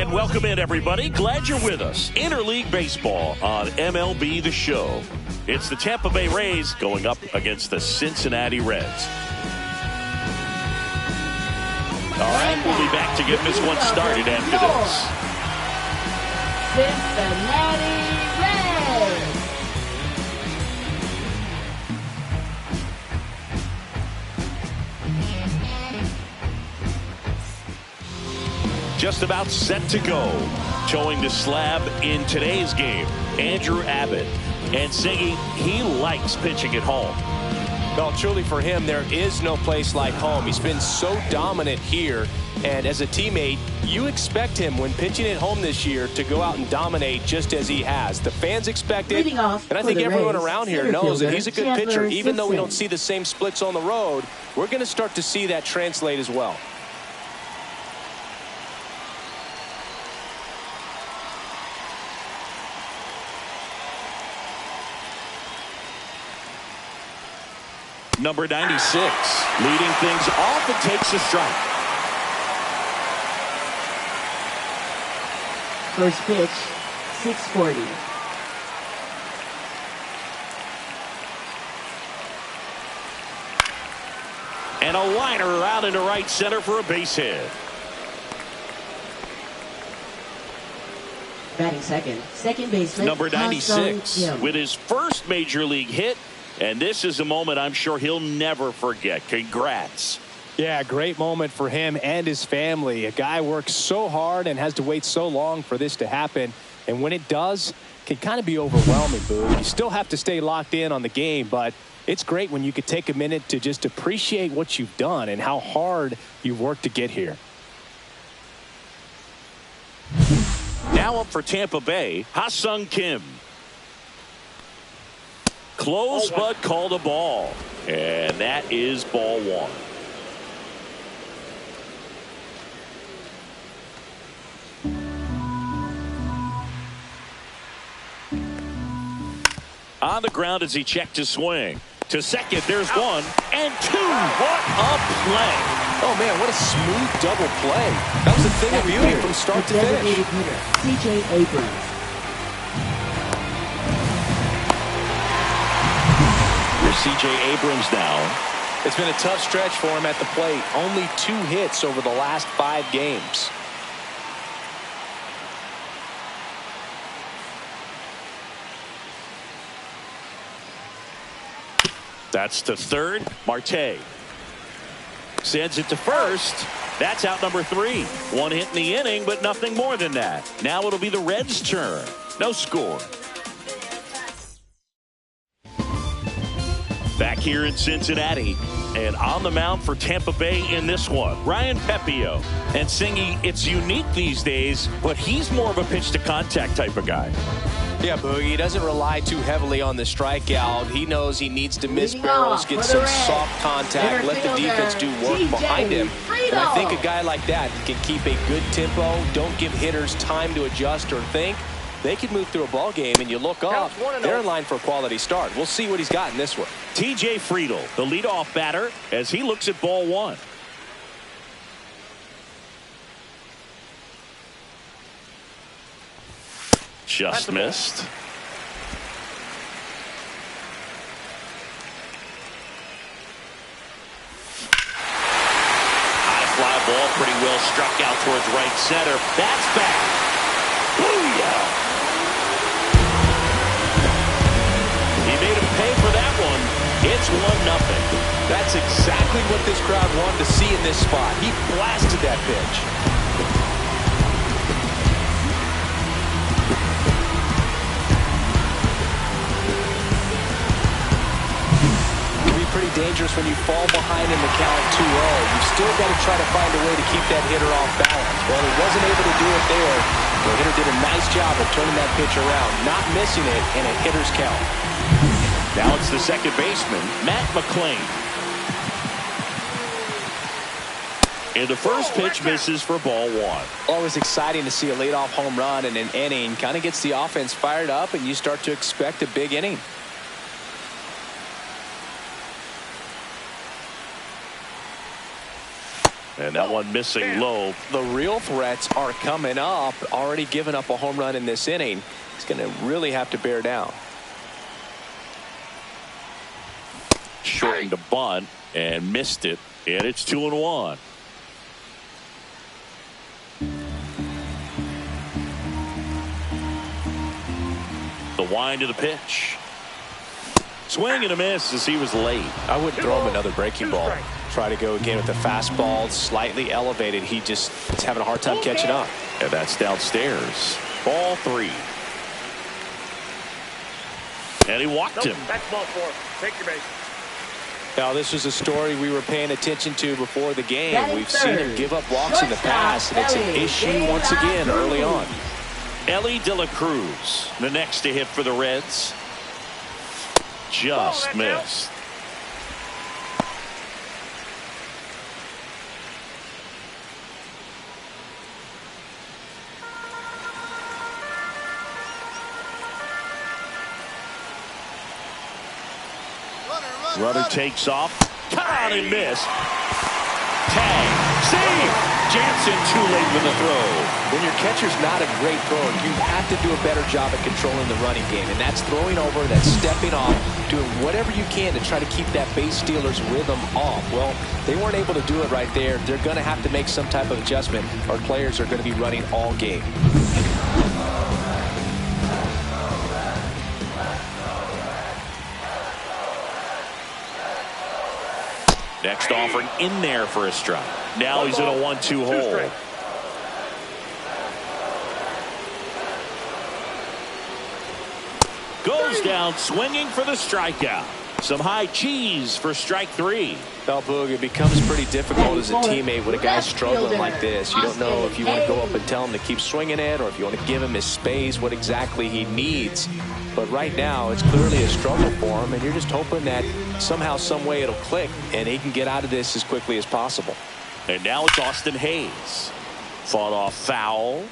And welcome in, everybody. Glad you're with us. Interleague Baseball on MLB The Show. It's the Tampa Bay Rays going up against the Cincinnati Reds. All right, we'll be back to get this one started after this. Cincinnati Reds. Just about set to go. Showing the slab in today's game, Andrew Abbott. And Siggy, he likes pitching at home. Well, truly for him, there is no place like home. He's been so dominant here. And as a teammate, you expect him when pitching at home this year to go out and dominate just as he has. The fans expect it. And I think everyone around here knows that he's a good pitcher. Even though we don't see the same splits on the road, we're going to start to see that translate as well. Number 96, leading things off and takes a strike. First pitch, 640. And a liner out into right center for a base hit. Batting second baseman. Number 96 with his first major league hit. And this is a moment I'm sure he'll never forget. Congrats. Yeah, great moment for him and his family. A guy works so hard and has to wait so long for this to happen. And when it does, it can kind of be overwhelming, Boo. You still have to stay locked in on the game, but it's great when you could take a minute to just appreciate what you've done and how hard you've worked to get here. Now up for Tampa Bay, Ha-Sung Kim. Close, but called a ball. And that is ball one. On the ground as he checked his swing. To second, there's one and two. What a play. Oh, man, what a smooth double play. That was a thing of beauty from start to finish. C.J. Abrams. C.J. Abrams now. It's been a tough stretch for him at the plate. Only 2 hits over the last 5 games. That's to third. Marte sends it to first. That's out number 3. 1 hit in the inning, but nothing more than that. Now it'll be the Reds' turn. No score. Back here in Cincinnati, and on the mound for Tampa Bay in this one, Ryan Pepio. And Singy, it's unique these days, but he's more of a pitch-to-contact type of guy. Yeah, Boogie, he doesn't rely too heavily on the strikeout. He knows he needs to miss barrels, get some soft contact, let the defense do work behind him. And I think a guy like that can keep a good tempo, don't give hitters time to adjust or think. They can move through a ball game, and you look up, they're in line for a quality start. We'll see what he's got in this one. T.J. Friedl, the leadoff batter, as he looks at ball one. Just missed. High fly ball, pretty well struck out towards right center. That's back. Booyah! He made him pay for that one. It's 1-0. That's exactly what this crowd wanted to see in this spot. He blasted that pitch. It can be pretty dangerous when you fall behind in the count 2-0. You've still got to try to find a way to keep that hitter off balance. Well, he wasn't able to do it there. The hitter did a nice job of turning that pitch around, not missing it in a hitter's count. Now it's the second baseman, Matt McClain. And the first pitch misses for ball one. Always exciting to see a leadoff home run in an inning. Kind of gets the offense fired up, and you start to expect a big inning. And that one missing low. The real threats are coming up. Already given up a home run in this inning. He's going to really have to bear down. Shortened a bunt and missed it. And it's 2-1. The wind of the pitch. Swing and a miss as he was late. I wouldn't throw him another breaking ball. Try to go again with the fastball, slightly elevated. He just is having a hard time catching up. And that's downstairs. Ball 3. And he walked him. That's ball 4. Take your base. Now, this was a story we were paying attention to before the game. Batting We've seen him third. give up walks in the past, and it's an issue once again early on. Ellie De La Cruz, the next to hit for the Reds. Just missed. Runner takes off. Caught and missed. Tag. Save. Jansen too late with the throw. When your catcher's not a great thrower, you have to do a better job at controlling the running game. And that's throwing over, that's stepping off, doing whatever you can to try to keep that base stealer's rhythm off. Well, they weren't able to do it right there. They're going to have to make some type of adjustment. Our players are going to be running all game. Next offering in there for a strike. Now he's in a 1-2 hole. Goes down swinging for the strikeout. Some high cheese for strike 3. Well, Boog, it becomes pretty difficult as a teammate when a guy's struggling like this. You don't know if you want to go up and tell him to keep swinging it or if you want to give him his space, what exactly he needs. But right now, it's clearly a struggle for him, and you're just hoping that somehow, some way it'll click, and he can get out of this as quickly as possible. And now it's Austin Hayes. Fought off foul.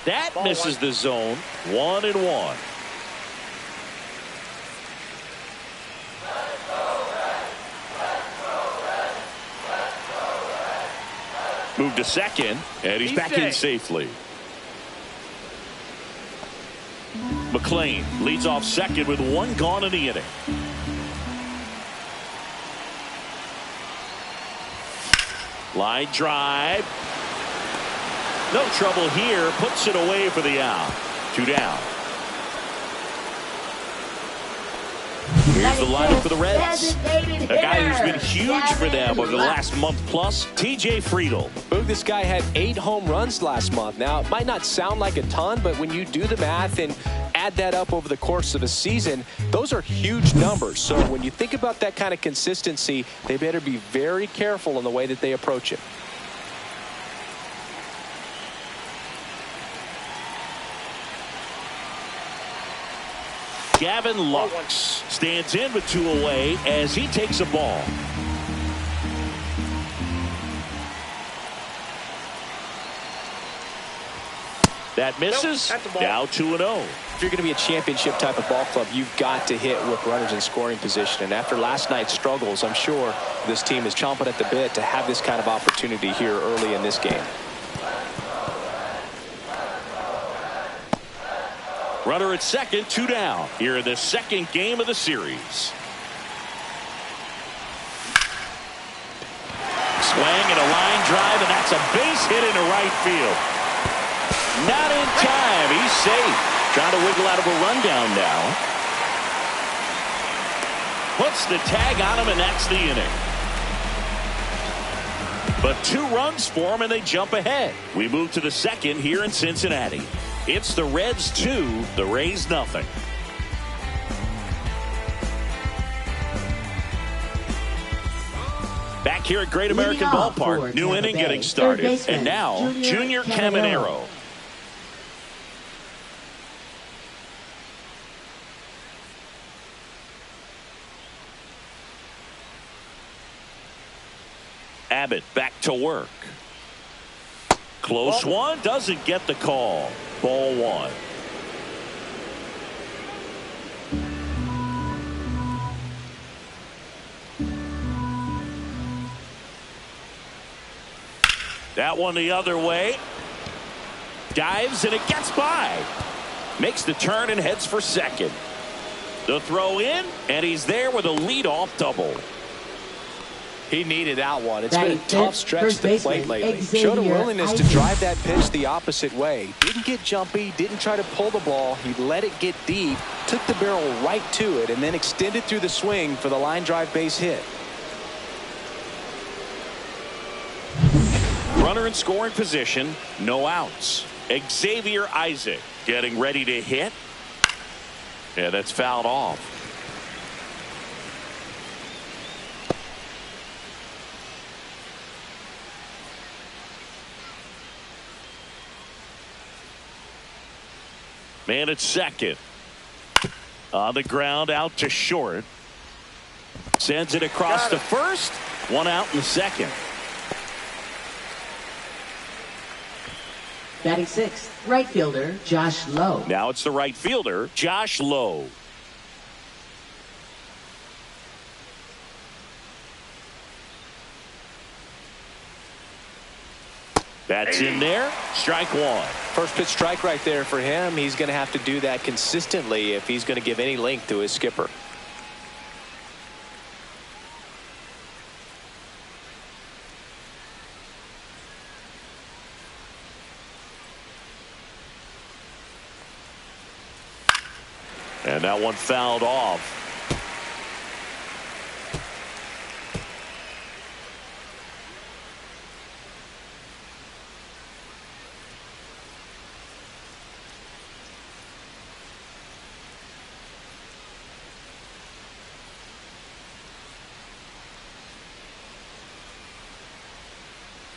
That misses the zone. 1-1. Move to second, and he's back in safely. McLean leads off second with 1 gone in the inning. Line drive. No trouble here. Puts it away for the out. 2 down. Here's the lineup for the Reds. A guy who's been huge for them over the last month plus, TJ Friedl. Boog, this guy had 8 home runs last month. Now, it might not sound like a ton, but when you do the math and add that up over the course of a season, those are huge numbers. So when you think about that kind of consistency, they better be very careful in the way that they approach it. Gavin Lux stands in with 2 away as he takes a ball. That misses. Now 2-0. If you're going to be a championship type of ball club, you've got to hit with runners in scoring position. And after last night's struggles, I'm sure this team is chomping at the bit to have this kind of opportunity here early in this game. Runner at second, 2 down. Here in the second game of the series. Swing and a line drive, and that's a base hit into right field. Not in time. He's safe. Trying to wiggle out of a rundown now. Puts the tag on him, and that's the inning. But 2 runs for him, and they jump ahead. We move to the second here in Cincinnati. It's the Reds 2, the Rays nothing. Back here at Great American Ballpark, new inning getting started. And now, Junior Caminero. At Abbott back to work. Close one, doesn't get the call. Ball one. That one the other way. Dives and it gets by. Makes the turn and heads for second. The throw in, and he's there with a leadoff double. He needed that one. It's been a tough stretch to the plate lately. Xavier Showed a willingness to Isaac. drive that pitch the opposite way. Didn't get jumpy, didn't try to pull the ball. He let it get deep, took the barrel right to it, and then extended through the swing for the line drive base hit. Runner in scoring position, no outs. Xavier Isaac getting ready to hit. Yeah, that's fouled off. Man at second. On the ground, out to short. Sends it across to first. One out in the second. Batting sixth, right fielder Josh Lowe. Now it's the right fielder, Josh Lowe. That's in there. Strike one. First pitch strike right there for him. He's going to have to do that consistently if he's going to give any length to his skipper. And that one fouled off.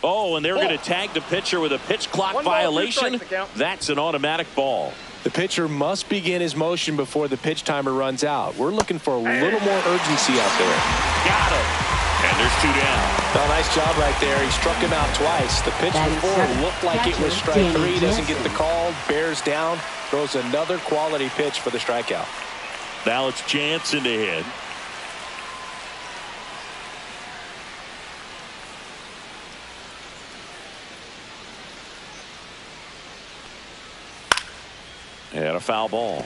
Oh, and they're going to tag the pitcher with a pitch clock violation. That's an automatic ball. The pitcher must begin his motion before the pitch timer runs out. We're looking for a little more urgency out there. Got him. And there's two down. Oh, nice job right there. He struck him out twice. The pitch before looked like it was strike three. Doesn't get the call. Bears down. Throws another quality pitch for the strikeout. Now it's Jansen to hit. And a foul ball.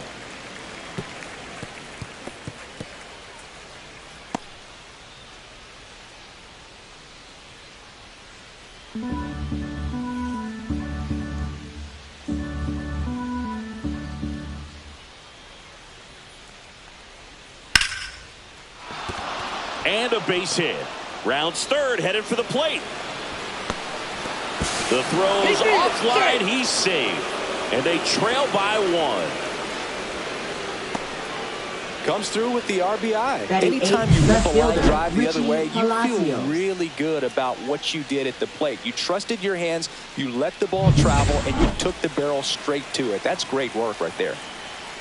And a base hit. Rounds third, headed for the plate. The throw's offline. He's safe. And they trail by one. Comes through with the RBI. Batting Anytime eighth, you left rip a line fielder, drive the other Richie way, you feel Palacios. really good about what you did at the plate. You trusted your hands, you let the ball travel, and you took the barrel straight to it. That's great work right there.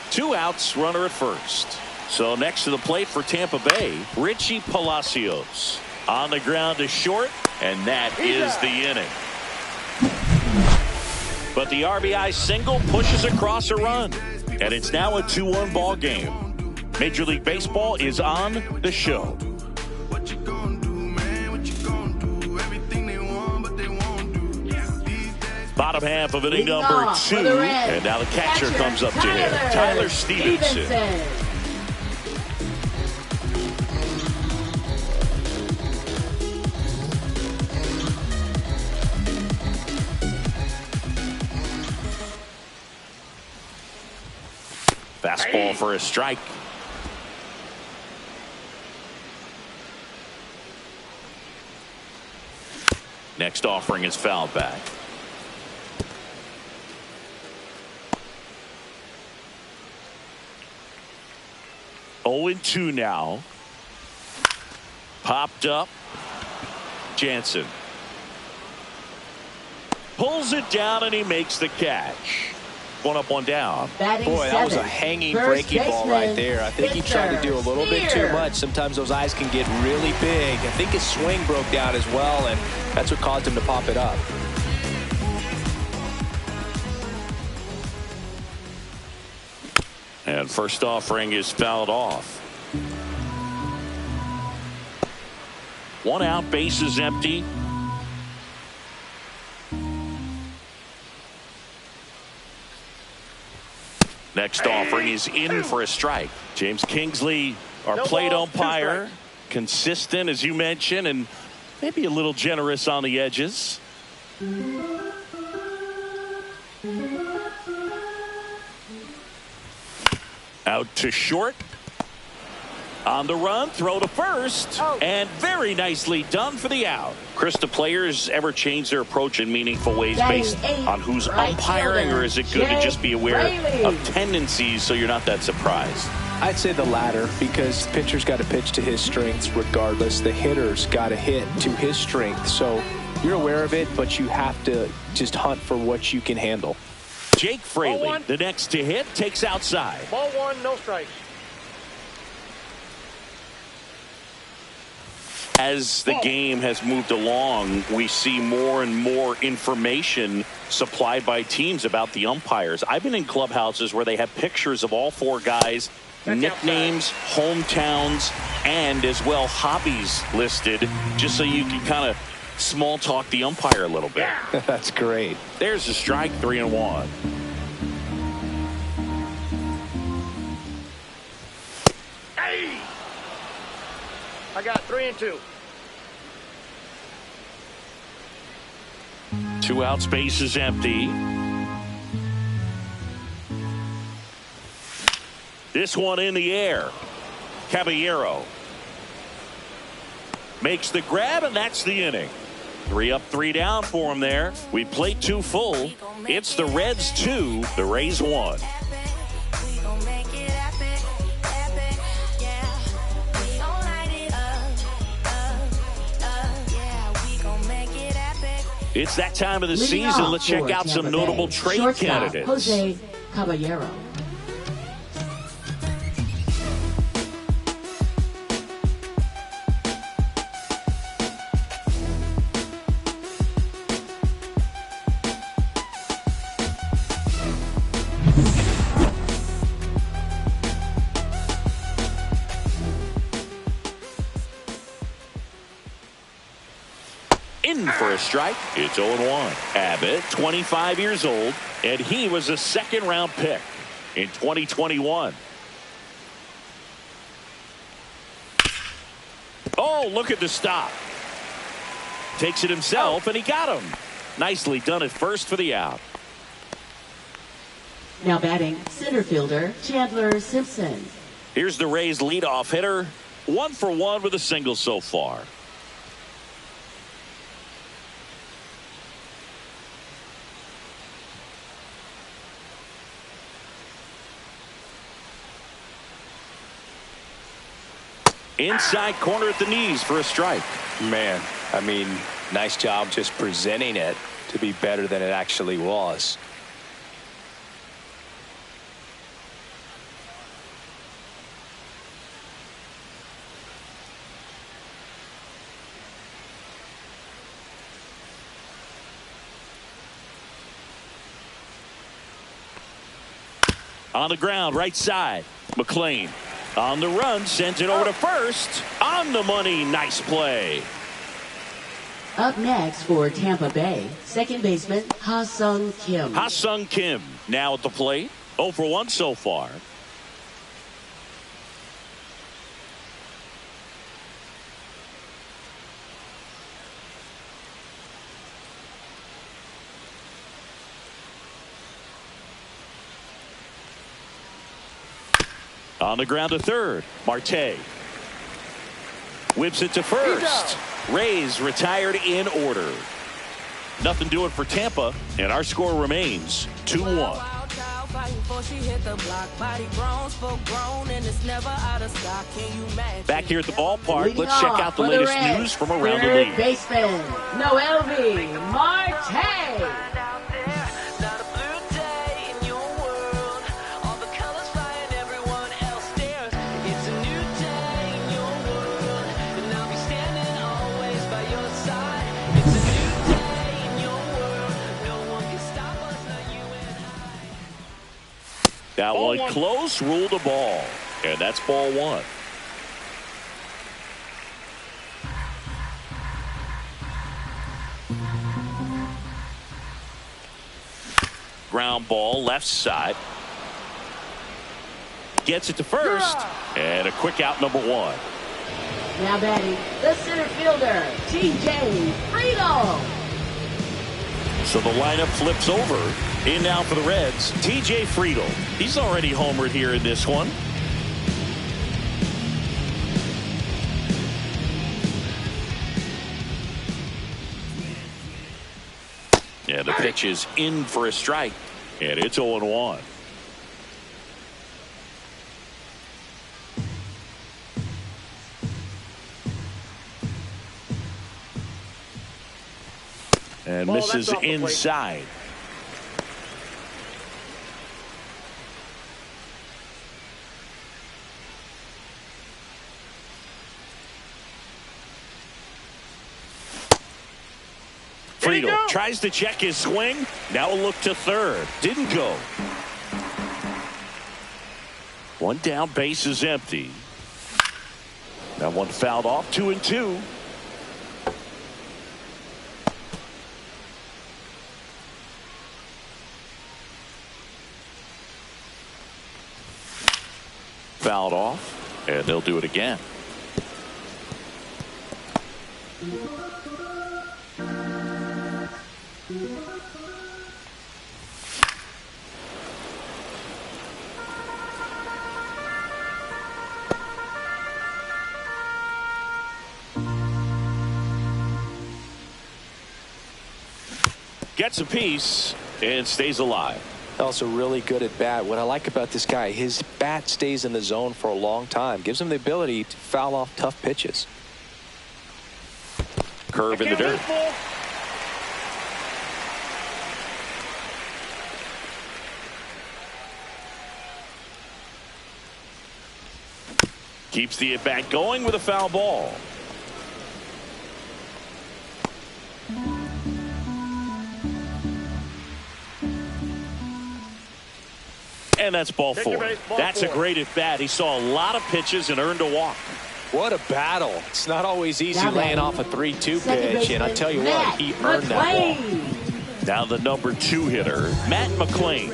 Two outs, runner at first. So next to the plate for Tampa Bay, Richie Palacios. On the ground to short, and that is the inning. But the RBI single pushes across a run. And it's now a 2-1 ball game. Major League Baseball is on the show. Bottom half of inning number 2. And now the catcher comes up to him. Tyler Stevenson. Fastball for a strike. Next offering is fouled back. Oh and 2 now. Popped up. Jansen. Pulls it down and he makes the catch. one up, one down. Batting Boy, that was a seventh, hanging first breaking ball right baseman, there. I think he tried to do a little bit too much. Sometimes those eyes can get really big. I think his swing broke down as well, and that's what caused him to pop it up. And first offering is fouled off. One out, base is empty. Next offering is in for a strike. James Kingsley, our plate umpire, consistent as you mentioned, and maybe a little generous on the edges. Out to short. On the run, throw to first, and very nicely done for the out. Chris, do players ever change their approach in meaningful ways based on who's umpiring, or is it good to just be aware of tendencies so you're not that surprised? I'd say the latter, because the pitcher's got to pitch to his strengths regardless. The hitter's got to hit to his strength. So you're aware of it, but you have to just hunt for what you can handle. Jake Fraley, the next to hit, takes outside. Ball one, no strikes. As the game has moved along, we see more and more information supplied by teams about the umpires. I've been in clubhouses where they have pictures of all four guys, nicknames, hometowns, and as well hobbies listed, just so you can kind of small talk the umpire a little bit. That's great. There's a strike, 3-1. Hey! I got 3-2. Two out, space is empty. This one in the air. Caballero makes the grab, and that's the inning. 3 up, 3 down for him there. We played 2 full. It's the Reds 2, the Rays 1. It's that time of the season. Let's check out some notable trade candidates. Jose Caballero. In for a strike. It's 0-1. Abbott, 25 years old, and he was a second-round pick in 2021. Oh, look at the stop. Takes it himself, and he got him. Nicely done at first for the out. Now batting center fielder Chandler Simpson. Here's the Rays leadoff hitter. 1 for 1 with a single so far. Inside corner at the knees for a strike. Man, I mean, nice job just presenting it to be better than it actually was. On the ground, right side. McLean on the run, sends it over to first. On the money, nice play. Up next for Tampa Bay, second baseman Ha-Sung Kim. Ha-Sung Kim now at the plate. 0 for 1 so far. On the ground to third. Marte whips it to first. Rays retired in order. Nothing doing for Tampa, and our score remains 2-1. Back here at the ballpark, let's check out the latest news from around the league. Baseman Noelvi Marte. That Ball one one. close, ruled a ball. And that's ball one. Ground ball, left side. Gets it to first. And a quick out, number one. Now batting, the center fielder, T.J. Friedel. So the lineup flips over. In now for the Reds, T.J. Friedel. He's already homered here in this one. Yeah, the pitch is in for a strike. And it's 0-1. And Ball, misses that's off the plate. inside. Friedel tries to check his swing. Now a look to third. Didn't go. One down, base is empty. That one fouled off, 2-2. Fouled off, and they'll do it again. Gets a piece and stays alive. Also really good at bat. What I like about this guy, his bat stays in the zone for a long time. Gives him the ability to foul off tough pitches. Curve in the dirt. Keeps the at-bat going with a foul ball. And that's ball four. That's a great at-bat. He saw a lot of pitches and earned a walk. What a battle. It's not always easy laying off a 3-2 pitch, and I tell you what, he earned that walk. Now the number 2 hitter, Matt McClain.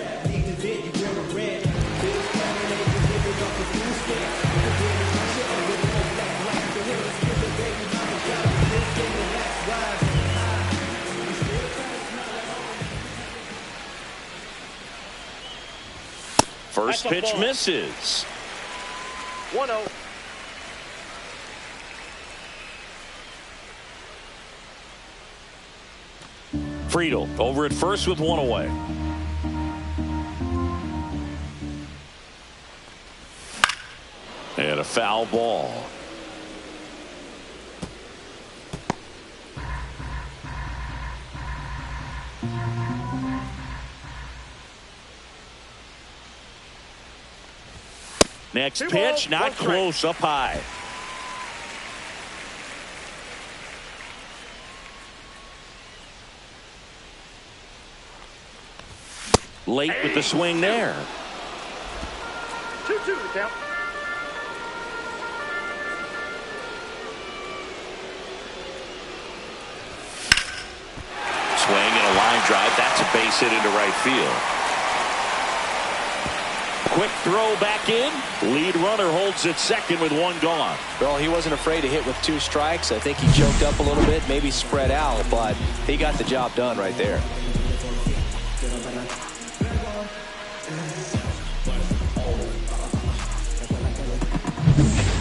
First pitch misses. 1-0. Friedel over at first with one away. And a foul ball. Next pitch, not close, up high. Late with the swing there. 2-2 to count. Swing and a line drive. That's a base hit into right field. Quick throw back in. Lead runner holds at second with one gone. Well, he wasn't afraid to hit with 2 strikes. I think he choked up a little bit, maybe spread out, but he got the job done right there.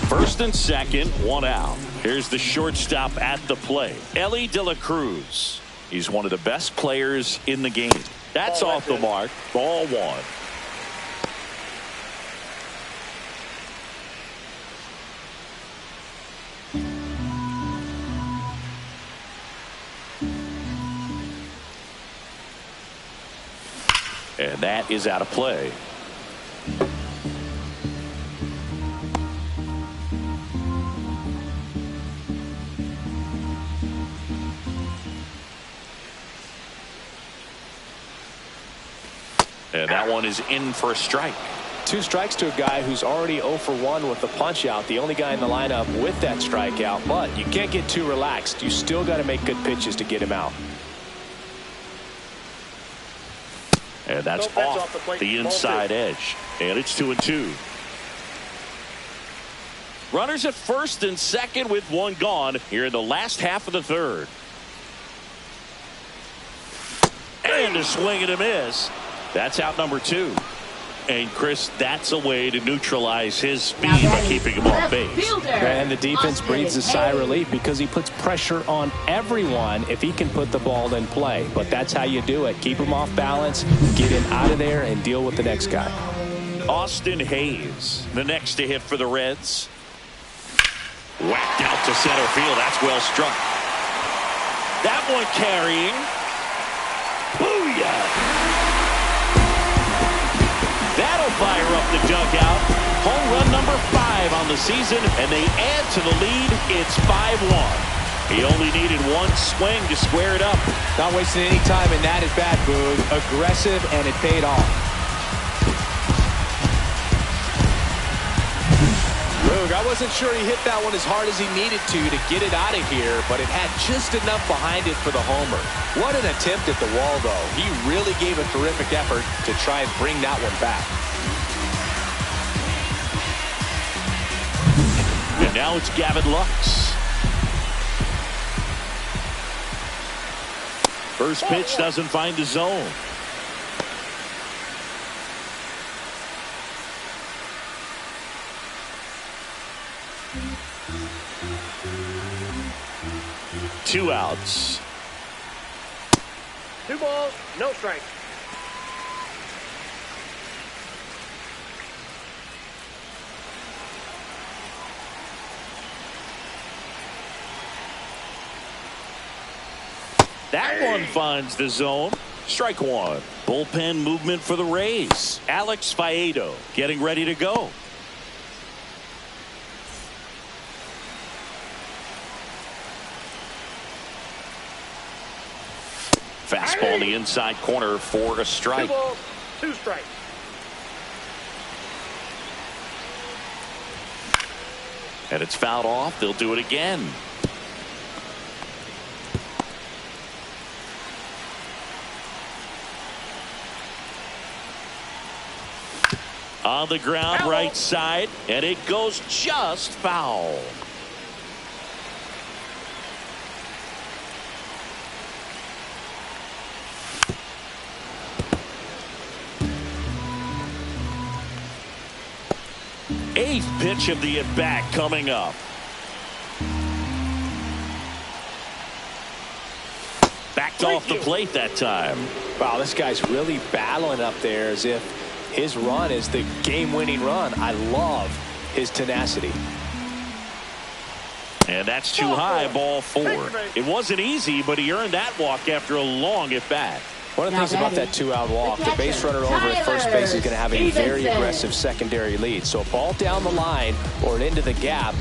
First and second, one out. Here's the shortstop at the plate, Ellie De La Cruz. He's one of the best players in the game. That's off the mark. Ball one. And that is out of play. And that one is in for a strike. 2 strikes to a guy who's already 0 for 1 with the punch out. The only guy in the lineup with that strikeout. But you can't get too relaxed. You still got to make good pitches to get him out. And that's off the inside edge. And it's 2-2. Runners at first and second with 1 gone here in the last half of the third. And a swing and a miss. That's out number 2. And Chris, that's a way to neutralize his speed by keeping him off base. And the defense breathes a sigh of relief because he puts pressure on everyone if he can put the ball in play. But that's how you do it. Keep him off balance, get him out of there, and deal with the next guy. Austin Hayes, the next to hit for the Reds. Whacked out to center field. That's well struck. That one carrying. Booyah! That'll fire up the dugout. Home run number 5 on the season, and they add to the lead. It's 5-1. He only needed 1 swing to square it up. Not wasting any time, and that is bad, Boog. Aggressive, and it paid off. Boog, I wasn't sure he hit that one as hard as he needed to get it out of here, but it had just enough behind it for the homer. What an attempt at the wall, though. He really gave a terrific effort to try and bring that one back. And now it's Gavin Lux. First pitch doesn't find the zone. Two outs. 2 balls, no strikes. That one finds the zone. Strike 1. Bullpen movement for the Rays. Alex Faedo getting ready to go. Fastball in the inside corner for a strike. 2 balls, 2 strikes. And it's fouled off. They'll do it again. On the ground, right side, and it goes just foul. Eighth pitch of the at-bat coming up. Backed off the plate that time. Wow, this guy's really battling up there as if his run is the game-winning run. I love his tenacity. And that's too high, ball 4. It wasn't easy, but he earned that walk after a long at-bat. One of the things about that 2-out walk, the base runner over at first base is going to have a very aggressive secondary lead. So a ball down the line or into the gap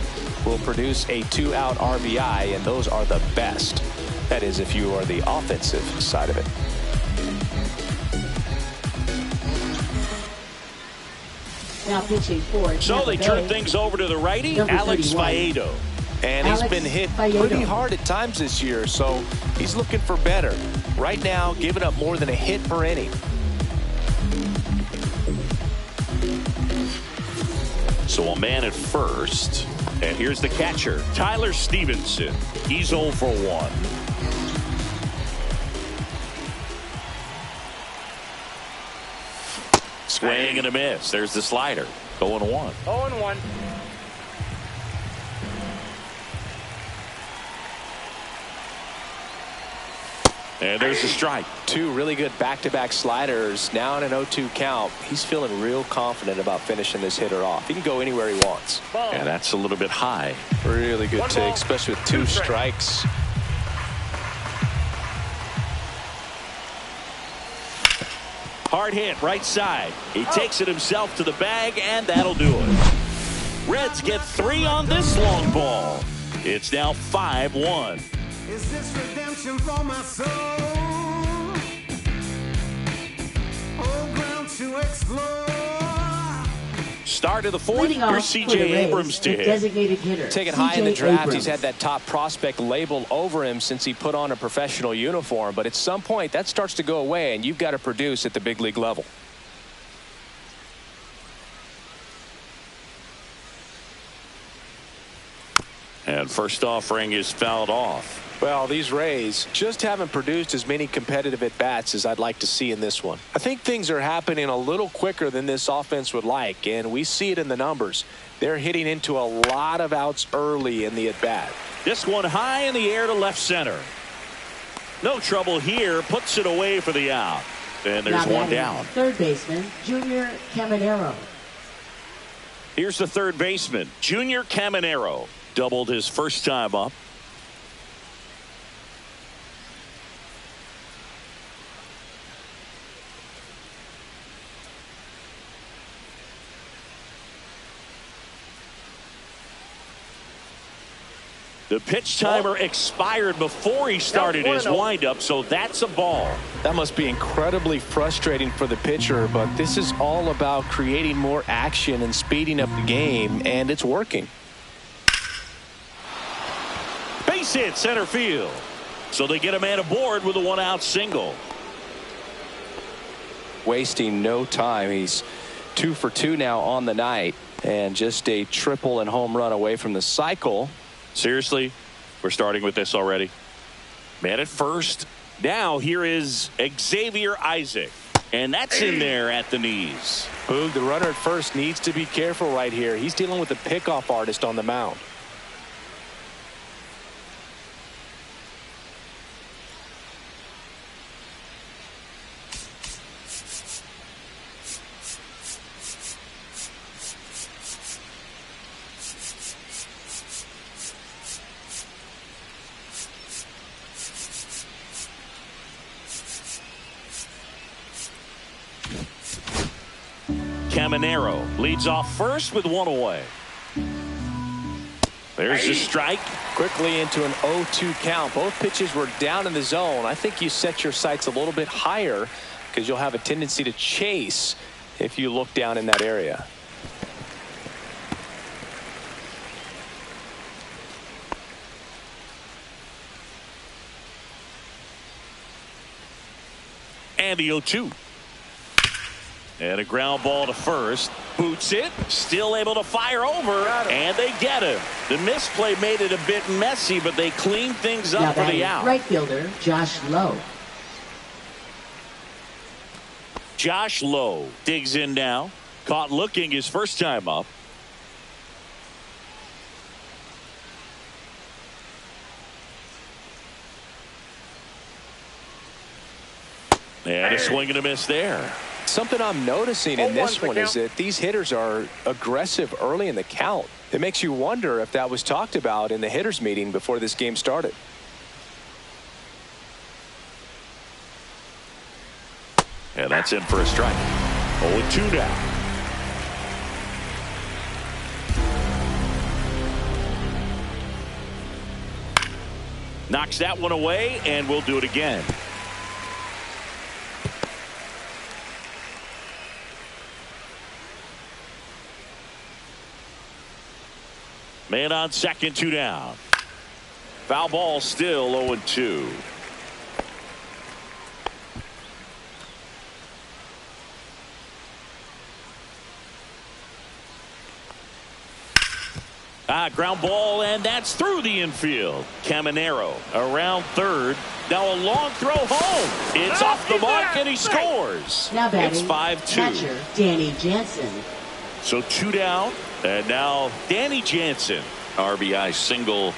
will produce a 2-out RBI, and those are the best. That is, if you are the offensive side of it. Now pitching for So they turn things over to the righty, Alex Faedo. And he's been hit pretty hard at times this year, so he's looking for better. Right now, giving up more than a hit per inning. So a man at first. And here's the catcher, Tyler Stevenson. He's 0 for 1. Swing and a miss. There's the slider. 0-1. 0-1. And there's the strike. 2 really good back-to-back sliders. Now in an 0-2 count. He's feeling real confident about finishing this hitter off. He can go anywhere he wants. And that's a little bit high. Really good take, especially with 2 strikes. Hard hit, right side. He takes it himself to the bag, and that'll do it. Reds get 3 on this long ball. It's now 5-1. Is this redemption for my soul? Oh, ground Start of the fourth. Leading off Here's for C.J. the Rays, Abrams to the hit. designated hitter. Taken high in the C.J. draft, Abrams. he's had that top prospect label over him since he put on a professional uniform. But at some point, that starts to go away, and you've got to produce at the big league level. And first offering is fouled off. Well, these Rays just haven't produced as many competitive at-bats as I'd like to see in this one. I think things are happening a little quicker than this offense would like, and we see it in the numbers. They're hitting into a lot of outs early in the at-bat. This one high in the air to left center. No trouble here. Puts it away for the out. And there's Now one batting, down. third baseman, Junior Caminero. Here's the third baseman, Junior Caminero. Doubled his first time up. The pitch timer expired before he started his windup, so that's a ball. That must be incredibly frustrating for the pitcher, but this is all about creating more action and speeding up the game, and it's working. Base hit center field. So they get a man aboard with a one-out single. Wasting no time. He's 2 for 2 now on the night, and just a triple and home run away from the cycle. Seriously, we're starting with this already. Man at first. Now here is Xavier Isaac. And that's in there at the knees. Boog, the runner at first needs to be careful right here. He's dealing with a pickoff artist on the mound. Caminero leads off first with one away. There's the strike. Quickly into an 0-2 count. Both pitches were down in the zone. I think you set your sights a little bit higher because you'll have a tendency to chase if you look down in that area. And the 0-2. And a ground ball to first. Boots it. Still able to fire over. And they get him. The misplay made it a bit messy, but they cleaned things up for the out. Right fielder, Josh Lowe. Josh Lowe digs in now. Caught looking his first time up. And a swing and a miss there. Something I'm noticing in this one is that these hitters are aggressive early in the count. It makes you wonder if that was talked about in the hitters meeting before this game started. And that's in for a strike. 0-2 now. Knocks that one away, and we'll do it again. Man on second, 2 down. Foul ball still 0-2. Ground ball, and that's through the infield. Caminero around third. Now a long throw home. It's off the mark, and he scores. Now batting, it's 5-2. catcher Danny Jansen. So 2 down, and now Danny Jansen. RBI single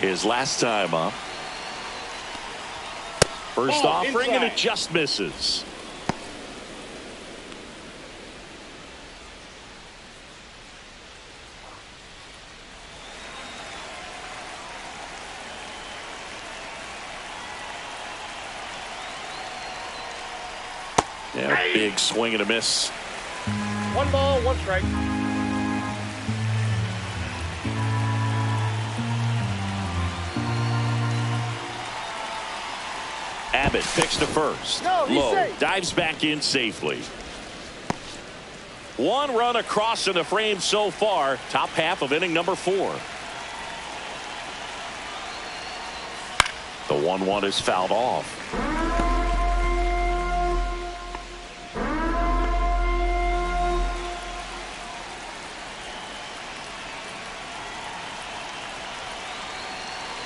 his last time up. First offering, and it just misses. Yeah, big swing and a miss. 1 ball, 1 strike. Abbott picks to first. Lowe dives back in safely. One run across in the frame so far. Top half of inning number 4. The 1-1 is fouled off.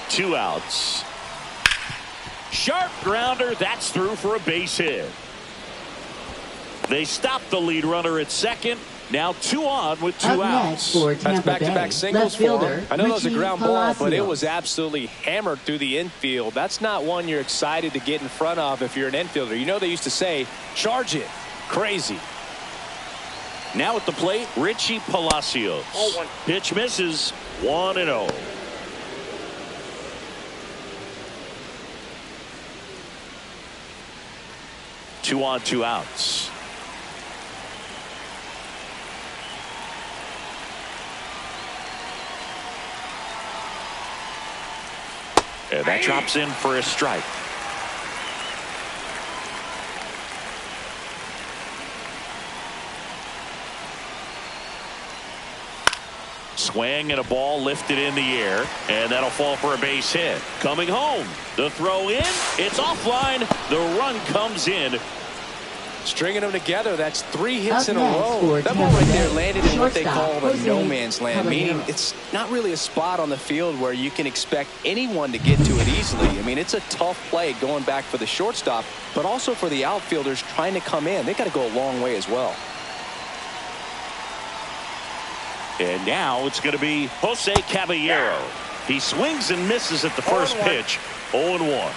Two outs. Sharp grounder. That's through for a base hit. They stop the lead runner at second. Now 2 on with 2 outs. That's back-to-back singles for him. I know that was a ground ball, but it was absolutely hammered through the infield. That's not one you're excited to get in front of if you're an infielder. You know they used to say, charge it. Crazy. Now at the plate, Richie Palacios. Pitch misses. 1-0. Two on, 2 outs. And that drops in for a strike. Swing and a ball lifted in the air, and that'll fall for a base hit. Coming home, the throw in, it's offline. The run comes in. Stringing them together, that's 3 hits in a row. That ball right there landed in what they call the no man's land, meaning it's not really a spot on the field where you can expect anyone to get to it easily. I mean, it's a tough play going back for the shortstop, but also for the outfielders trying to come in. They got to go a long way as well. And now it's going to be Jose Caballero. He swings and misses at the first pitch. 0-1.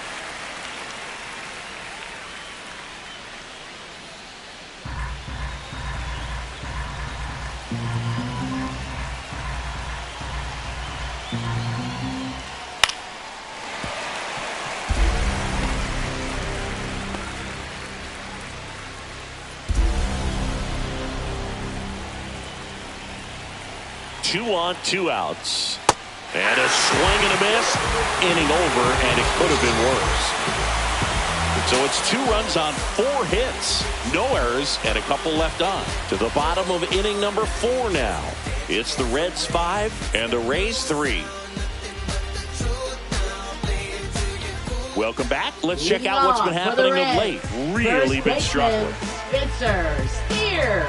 Two on, 2 outs. And a swing and a miss. Inning over, and it could have been worse. So it's 2 runs on 4 hits. No errors, and a couple left on. To the bottom of inning number 4 now. It's the Reds 5 and the Rays 3. Welcome back. Let's check out what's been happening of late. Really been struggling. Spencer Steer.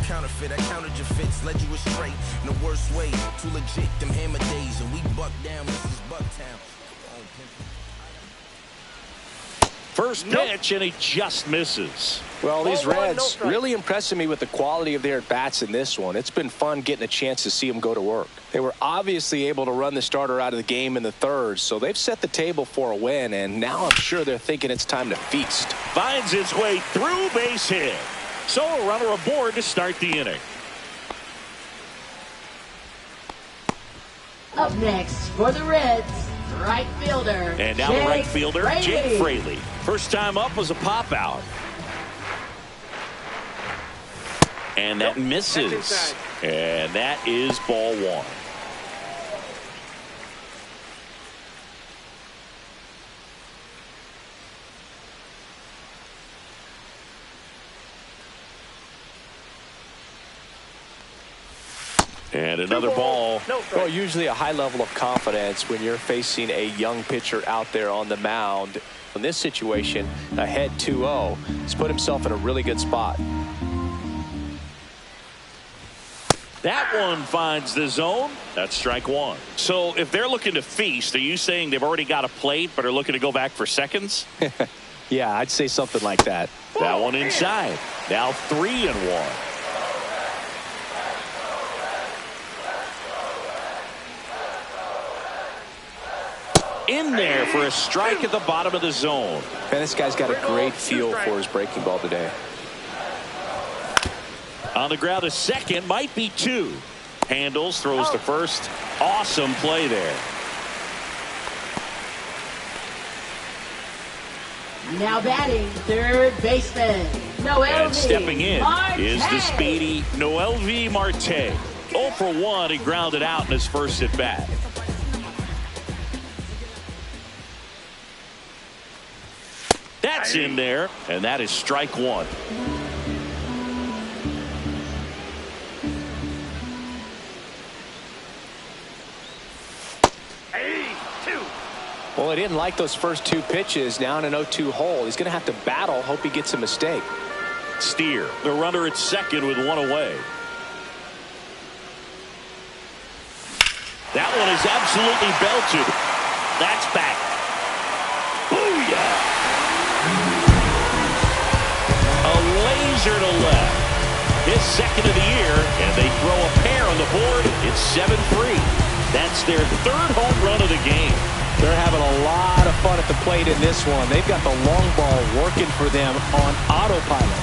Counterfeit, I counted your fits, led you astray in the worst way. Too legit, them hammer days, and we buck down. This is Bucktown. First pitch, and he just misses. Well, these Reds really impressing me with the quality of their at-bats in this one. It's been fun getting a chance to see them go to work. They were obviously able to run the starter out of the game in the 3rd, so they've set the table for a win, and now I'm sure they're thinking it's time to feast. Finds his way through, base hit. So a runner aboard to start the inning. Up next for the Reds, right fielder. And now the right fielder, Jake Fraley. First time up was a pop out. And that misses. And that is ball 1. And another ball. Well, usually a high level of confidence when you're facing a young pitcher out there on the mound. In this situation, ahead 2-0. He's put himself in a really good spot. That one finds the zone. That's strike 1. So if they're looking to feast, are you saying they've already got a plate but are looking to go back for seconds? Yeah, I'd say something like that. That one inside. Now 3-1. In there for a strike at the bottom of the zone. Man, this guy's got a great feel for his breaking ball today. On the ground, a second, might be 2. Handles, throws to first. Awesome play there. Now batting, third baseman, Noelvi. And stepping in is the speedy Noelvi Marte. 0 for 1, he grounded out in his first at bat. That's in there, and that is strike one. Well, he didn't like those first two pitches. Now in an 0-2 hole, he's going to have to battle. Hope he gets a mistake. Steer, the runner at second with one away. That one is absolutely belted. That's back. Booyah! A laser to left. His second of the year, and they throw a pair on the board. It's 7-3. That's their third home run of the game. They're having a lot of fun at the plate in this one. They've got the long ball working for them on autopilot.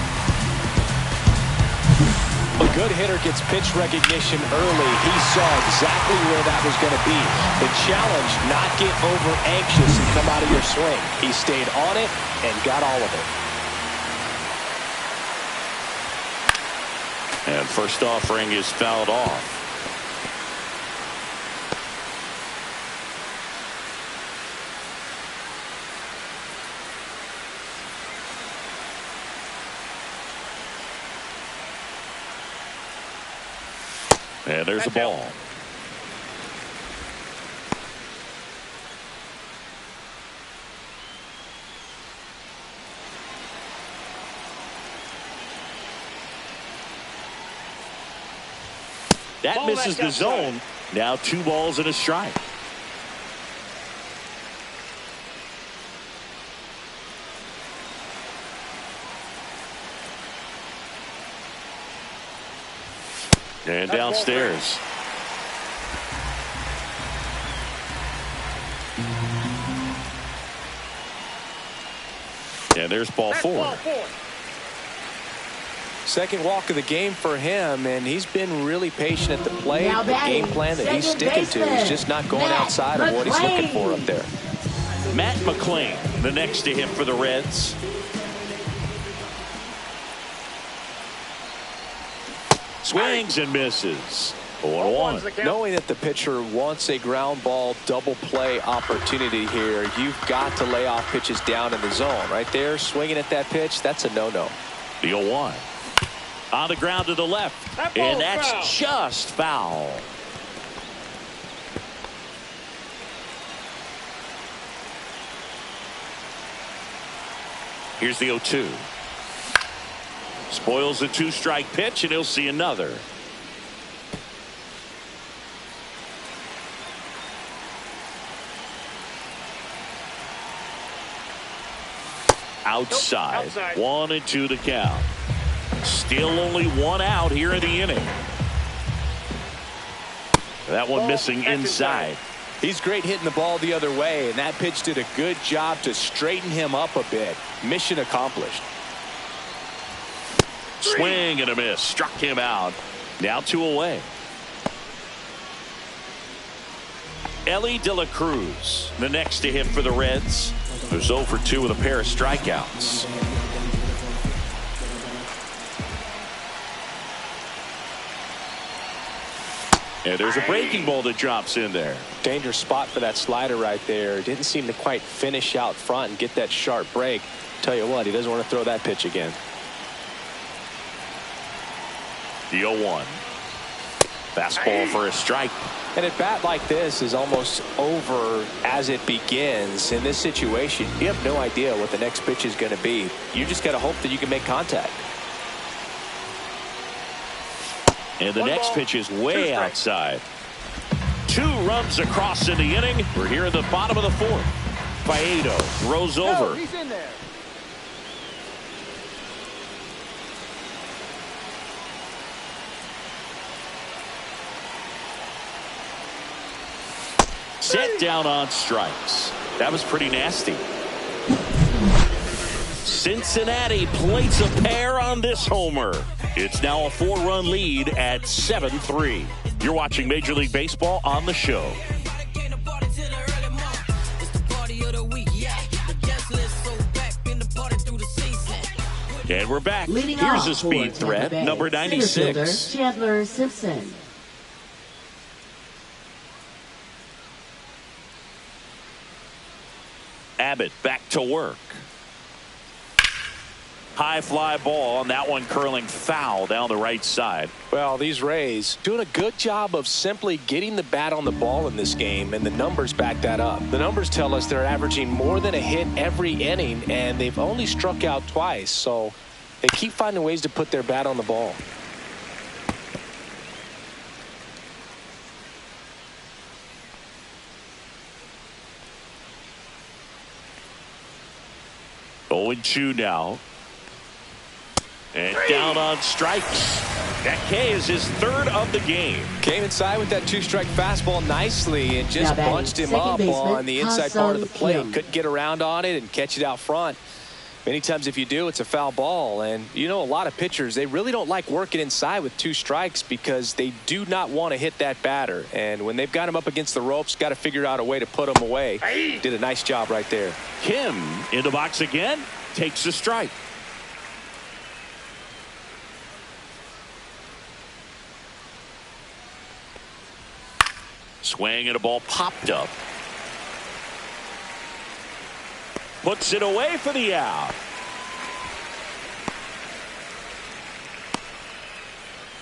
A good hitter gets pitch recognition early. He saw exactly where that was going to be. The challenge, not get over anxious and come out of your swing. He stayed on it and got all of it. And first offering is fouled off. And there's the ball. That misses the zone. Now 2 balls and a strike. And downstairs. And there's ball 4. Second walk of the game for him, and he's been really patient at the plate. The game plan that he's sticking to is just not going outside of what he's looking for up there. Matt McClain, the next to him for the Reds. Swings and misses. 1-1. Knowing that the pitcher wants a ground ball double play opportunity here, you've got to lay off pitches down in the zone. Right there, swinging at that pitch, that's a no-no. The 0-1. On the ground to the left. And that's just foul. Here's the 0-2. Spoils the 2-strike pitch, and he'll see another. Outside. 1-2 the count. Still only 1 out here in the inning. That one missing inside. He's great hitting the ball the other way, and that pitch did a good job to straighten him up a bit. Mission accomplished. Swing and a miss. Struck him out. Now 2 away. Ellie De La Cruz, the next to hit for the Reds. Who's 0 for 2 with a pair of strikeouts. And there's a breaking ball that drops in there. Dangerous spot for that slider right there. Didn't seem to quite finish out front and get that sharp break. Tell you what, he doesn't want to throw that pitch again. The 0-1. Fastball for a strike. And at bat like this is almost over as it begins. In this situation, you have no idea what the next pitch is going to be. You just got to hope that you can make contact. And the next pitch is way outside. 2 runs across in the inning. We're here at the bottom of the 4th. Faedo throws over. He's in there. Set down on strikes. That was pretty nasty. Cincinnati plates a pair on this homer. It's now a 4-run lead at 7-3. You're watching Major League Baseball on the show. And we're back. Leading Here's off a speed for threat, Tampa Bay, number 96. Fielder Chandler Simpson. Abbott back to work. High fly ball, and that one curling foul down the right side. Well, these Rays doing a good job of simply getting the bat on the ball in this game, and the numbers back that up. The numbers tell us they're averaging more than a hit every inning, and they've only struck out twice, so they keep finding ways to put their bat on the ball. Oh, 0-2 now. And down on strikes. That K is his third of the game. Came inside with that two-strike fastball nicely and just bunched him up on the inside part of the plate. Couldn't get around on it and catch it out front. Many times if you do, it's a foul ball. And you know, a lot of pitchers, they really don't like working inside with two strikes because they do not want to hit that batter. And when they've got him up against the ropes, got to figure out a way to put him away. Did a nice job right there. Kim in the box again, takes a strike. Swing and a ball popped up. Puts it away for the out.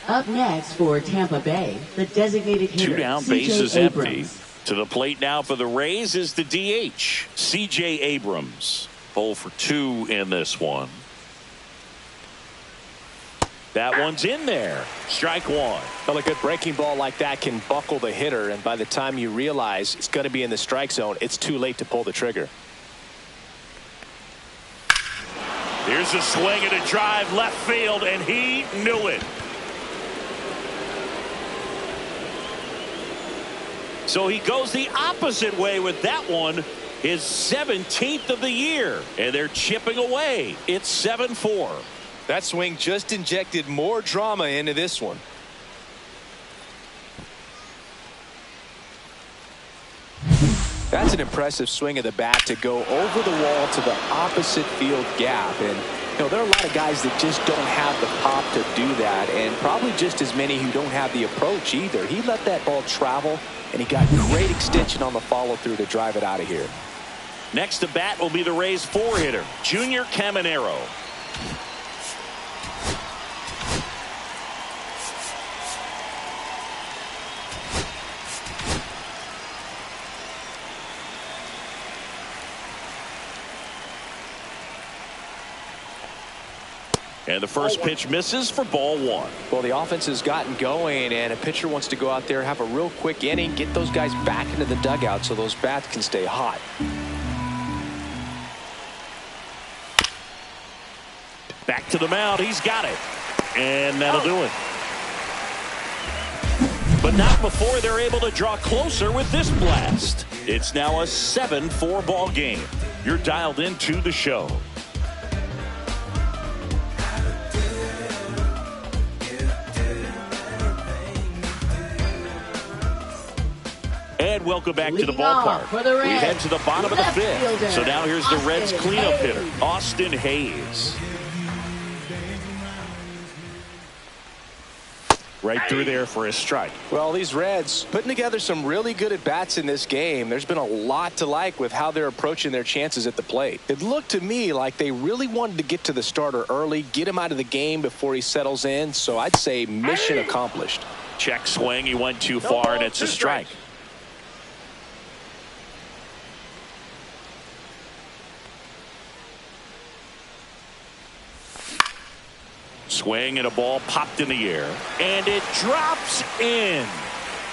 Up next for Tampa Bay, the designated hitter, Two down, bases empty. To the plate now for the Rays is the DH, C.J. Abrams. 0 for 2 in this one. That one's in there. Strike one. Well, a good breaking ball like that can buckle the hitter, and by the time you realize it's going to be in the strike zone, it's too late to pull the trigger. Here's a swing and a drive left field, and he knew it. So he goes the opposite way with that one. His 17th of the year, and they're chipping away. It's 7-4. That swing just injected more drama into this one. That's an impressive swing of the bat to go over the wall to the opposite field gap. And you know, there are a lot of guys that just don't have the pop to do that, and probably just as many who don't have the approach either. He let that ball travel, and he got great extension on the follow-through to drive it out of here. Next to bat will be the Rays' 4-hitter, Junior Caminero. And the first pitch misses for ball one. Well, the offense has gotten going, and a pitcher wants to go out there, have a real quick inning, get those guys back into the dugout so those bats can stay hot. Back to the mound. He's got it. And that'll do it. But not before they're able to draw closer with this blast. It's now a 7-4 ball game. You're dialed into the show. And welcome back to the ballpark. We head to the bottom of the fifth. So now here's the Reds cleanup hitter, Austin Hayes. Right through there for a strike. Well, these Reds putting together some really good at-bats in this game. There's been a lot to like with how they're approaching their chances at the plate. It looked to me like they really wanted to get to the starter early, get him out of the game before he settles in. So I'd say mission accomplished. Check swing. He went too far, and it's a strike. Swing and a ball popped in the air, and it drops in.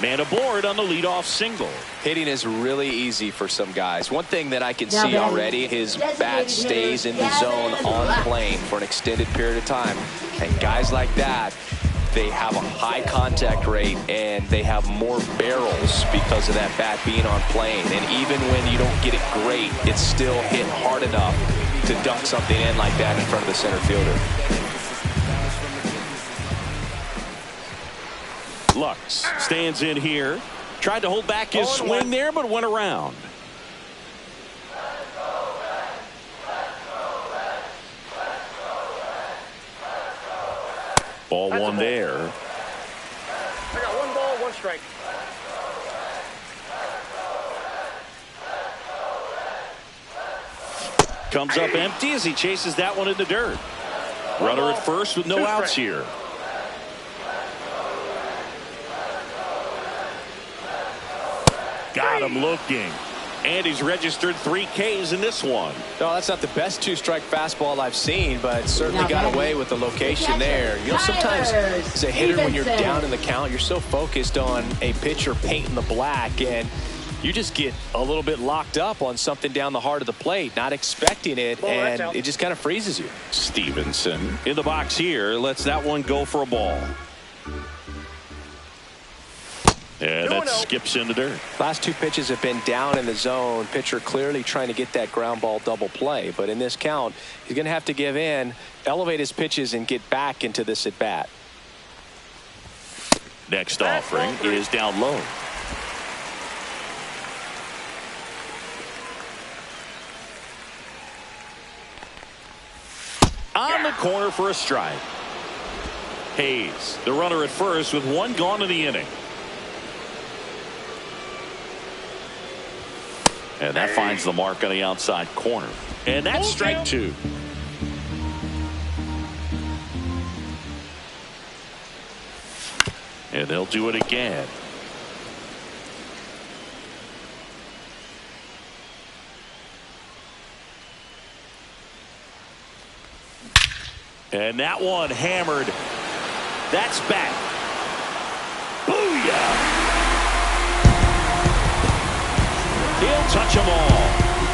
Man aboard on the leadoff single. Hitting is really easy for some guys. One thing that I can see already, his bat stays in the zone on plane for an extended period of time. And guys like that, they have a high contact rate and they have more barrels because of that bat being on plane. And even when you don't get it great, it's still hit hard enough to dunk something in like that in front of the center fielder. Lux stands in here. Tried to hold back his swing there, but went around. Ball one there. I got 1 ball, 1 strike. Comes up empty as he chases that one in the dirt. Runner at first with no outs here. Got him looking. And he's registered 3 Ks in this one. No, that's not the best 2-strike fastball I've seen, but certainly got away with the location there. You know, sometimes as a hitter, when you're down in the count, you're so focused on a pitcher painting the black, and you just get a little bit locked up on something down the heart of the plate, not expecting it, and it just kind of freezes you. Stevenson in the box here lets that one go for a ball. And that skips into dirt. Last 2 pitches have been down in the zone. Pitcher clearly trying to get that ground ball double play. But in this count, he's going to have to give in, elevate his pitches, and get back into this at bat. Next offering is down low. On the corner for a strike. Hayes, the runner at first with 1 gone in the inning. And that finds the mark on the outside corner. And that's strike 2. And they'll do it again. And that one hammered. That's back. Booyah! He'll touch them all.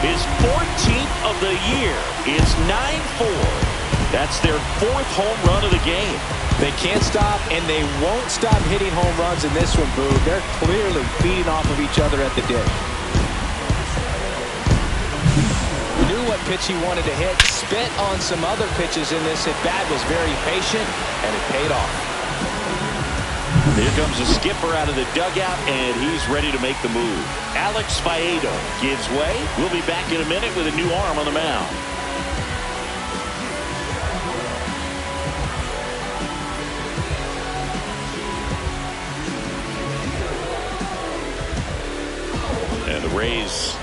His 14th of the year. It's 9-4. That's their 4th home run of the game. They can't stop, and they won't stop hitting home runs in this one, Boo. They're clearly feeding off of each other at the dish. Knew what pitch he wanted to hit. Spit on some other pitches in this at bat. Was very patient, and it paid off. Here comes a skipper out of the dugout, and he's ready to make the move. Alex Faedo gives way. We'll be back in a minute with a new arm on the mound. And the Rays,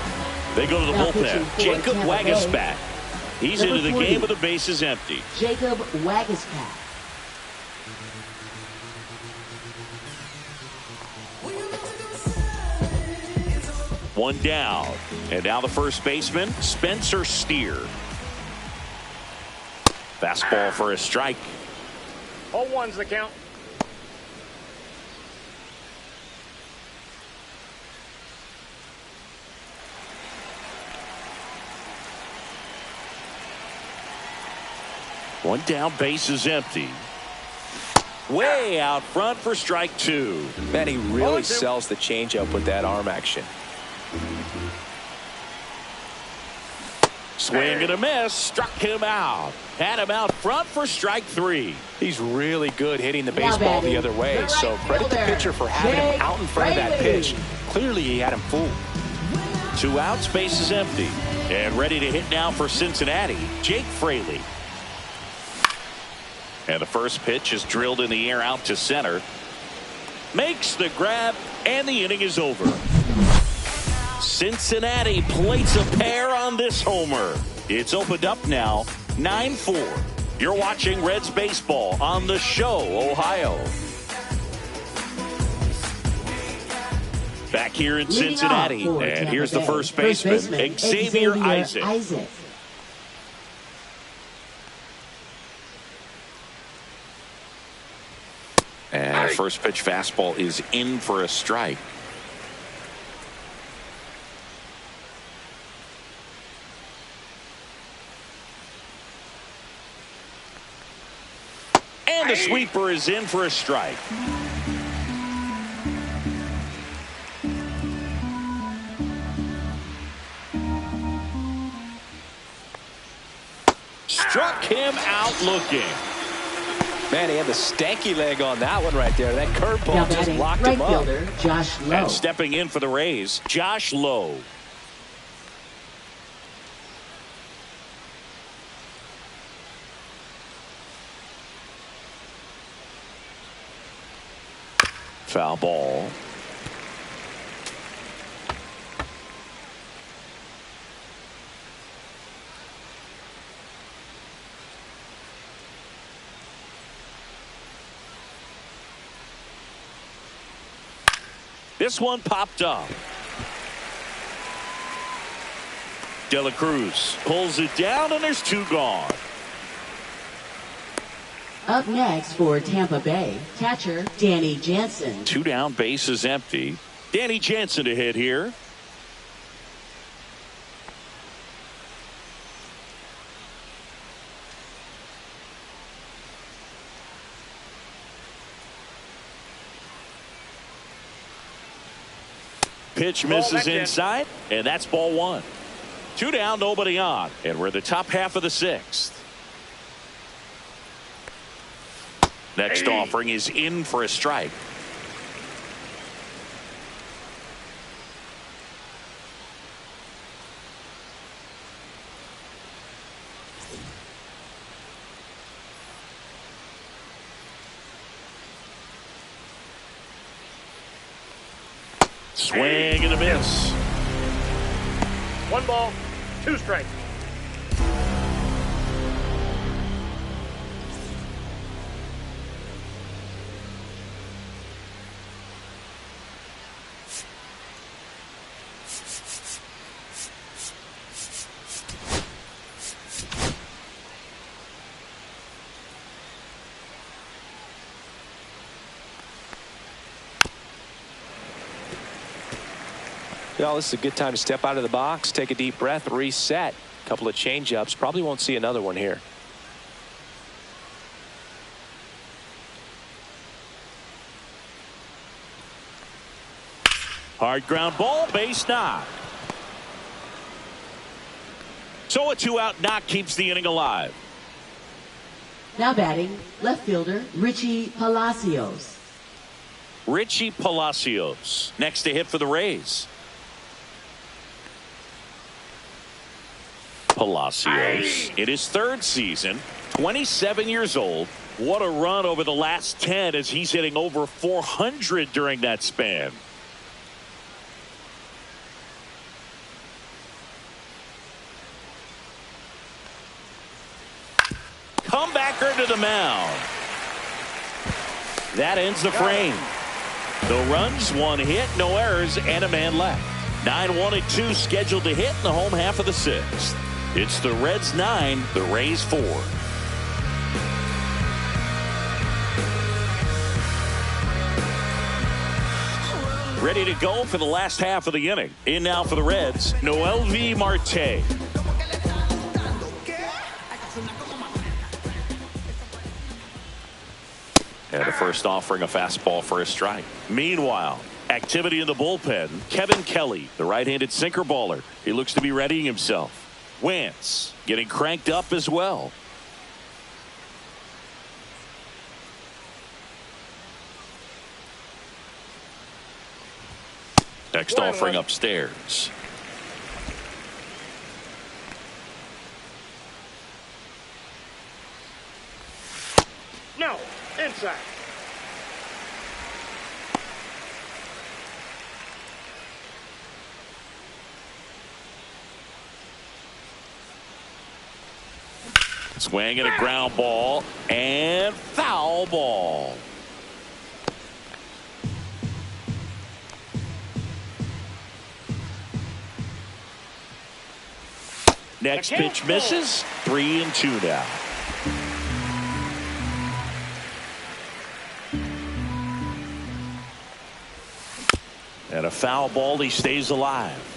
they go to the bullpen. Jacob Waguespack. He's into the game with the bases empty. Jacob Waguespack. One down. And now the first baseman, Spencer Steer. Fastball for a strike. 0-1's the count. One down, base is empty. Way out front for strike 2. Man, he really sells the changeup with that arm action. Swing and a miss. Struck him out. Had him out front for strike 3. He's really good hitting the baseball the other way. So credit the pitcher for having him out in front of that pitch. Clearly he had him fooled. 2 outs, base is empty. And ready to hit now for Cincinnati, Jake Fraley. And the first pitch is drilled in the air out to center. Makes the grab, and the inning is over. Cincinnati plates a pair on this homer. It's opened up now, 9-4. You're watching Reds baseball on The Show, Ohio. Back here in Cincinnati, and here's the first baseman, Xavier Isaac. And the first pitch fastball is in for a strike. And the sweeper is in for a strike. Struck him out looking. Man, he had the stanky leg on that one right there. That curveball just locked him up. Josh Lowe. And stepping in for the Rays, Josh Lowe. Foul ball. This one popped up. De La Cruz pulls it down, and there's 2 gone. Up next for Tampa Bay, catcher Danny Jansen. 2 down, base is empty. Danny Jansen to hit here. Pitch misses inside, and that's ball 1. 2 down, nobody on, and we're the top half of the 6th. Next offering is in for a strike. Swing and a miss. 1 ball, 2 strikes. Well, this is a good time to step out of the box, take a deep breath, reset. A couple of change-ups. Probably won't see another one here. Hard ground ball, base knock. So a 2-out knock keeps the inning alive. Now batting, left fielder Richie Palacios. Richie Palacios next to hit for the Rays. Palacios in his 3rd season, 27 years old. What a run over the last 10 as he's hitting over 400 during that span. Comebacker to the mound. That ends the frame. No runs, 1 hit, no errors, and a man left. 9-1 and 2 scheduled to hit in the home half of the 6th. It's the Reds 9, the Rays 4. Ready to go for the last half of the inning. In now for the Reds, Noelvi Marte. And a first offering, a fastball for a strike. Meanwhile, activity in the bullpen. Kevin Kelly, the right-handed sinker baller. He looks to be readying himself. Wentz getting cranked up as well. Next offering upstairs. No, inside. Swing and a ground ball and foul ball. Next pitch misses. 3-2 now. And a foul ball. He stays alive.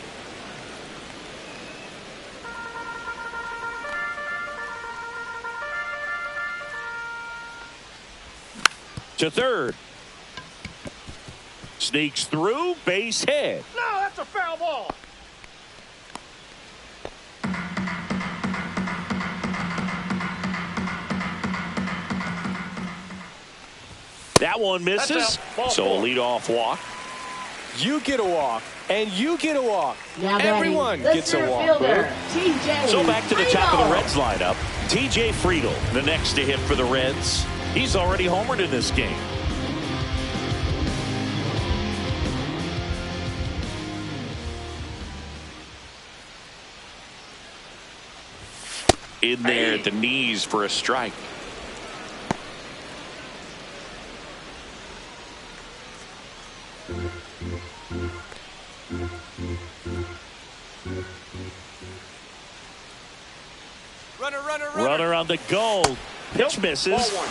To third. Sneaks through, base hit. No, that's a foul ball. That one misses. So a leadoff walk. You get a walk, and you get a walk. Now Everyone batting, gets a center walk. fielder, TJ So back to the top of the Friedel. Reds lineup. TJ Friedel, the next to hit for the Reds. He's already homered in this game. In there at the knees for a strike. Runner on the go. Pitch misses. Ball one.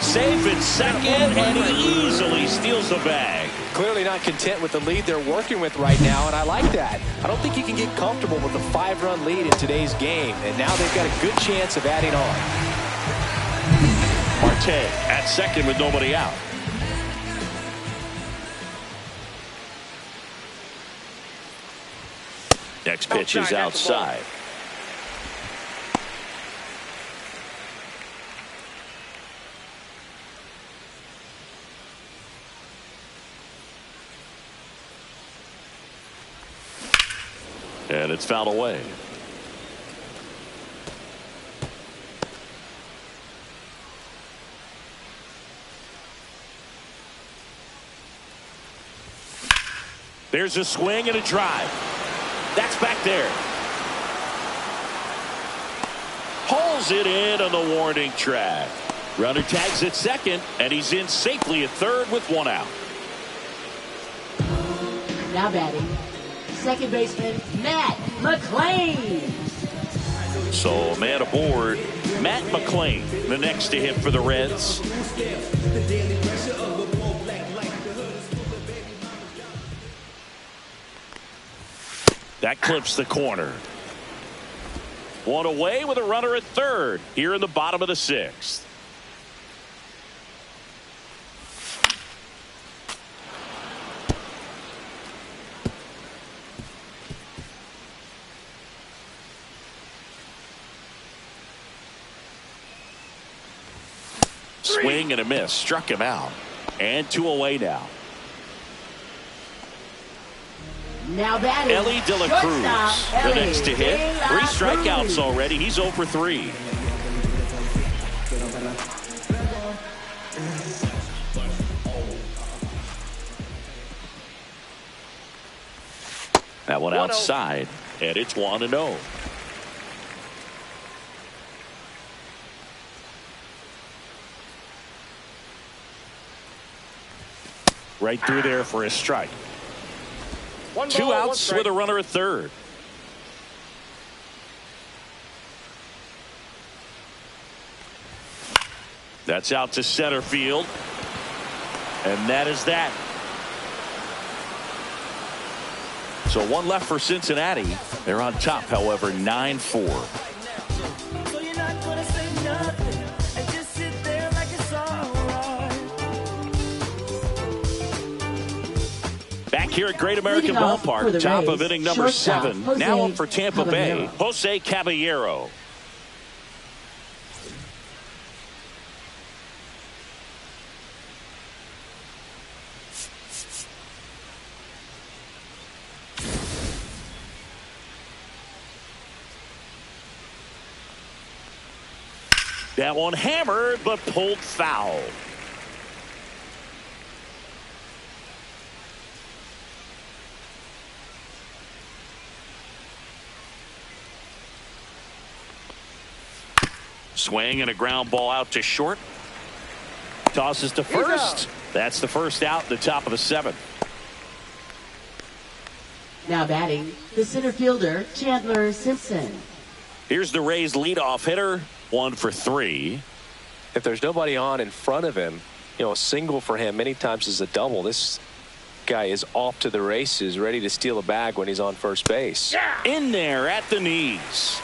Safe at second, and he easily steals the bag. Clearly not content with the lead they're working with right now, and I like that. I don't think you can get comfortable with a 5-run lead in today's game, and now they've got a good chance of adding on. Marte at second with nobody out. Next pitch is outside. And it's fouled away. There's a swing and a drive. That's back there. Pulls it in on the warning track. Runner tags at second, and he's in safely at third with one out. Now batting, second baseman Matt McClain. So man aboard, Matt McClain, the next to hit for the Reds. That clips the corner. One away with a runner at third here in the bottom of the sixth. Swing and a miss. Struck him out. And 2 away now. Now batting, Ellie De La Cruz, the next to hit. 3 strikeouts already. He's 0 for 3. That one outside, and it's 1-0. Right through there for a strike. 2 outs with a runner at third. That's out to center field. And that is that. So 1 left for Cincinnati. They're on top, however, 9-4. Back here at Great American Ballpark, top of inning number 7. Now up for Tampa Bay, Jose Caballero. That one hammered, but pulled foul. Swing and a ground ball out to short. Tosses to first. That's the first out, the top of the 7th. Now batting, the center fielder, Chandler Simpson. Here's the Rays leadoff hitter, 1 for 3. If there's nobody on in front of him, you know, a single for him many times is a double. This guy is off to the races, ready to steal a bag when he's on first base. In there at the knees.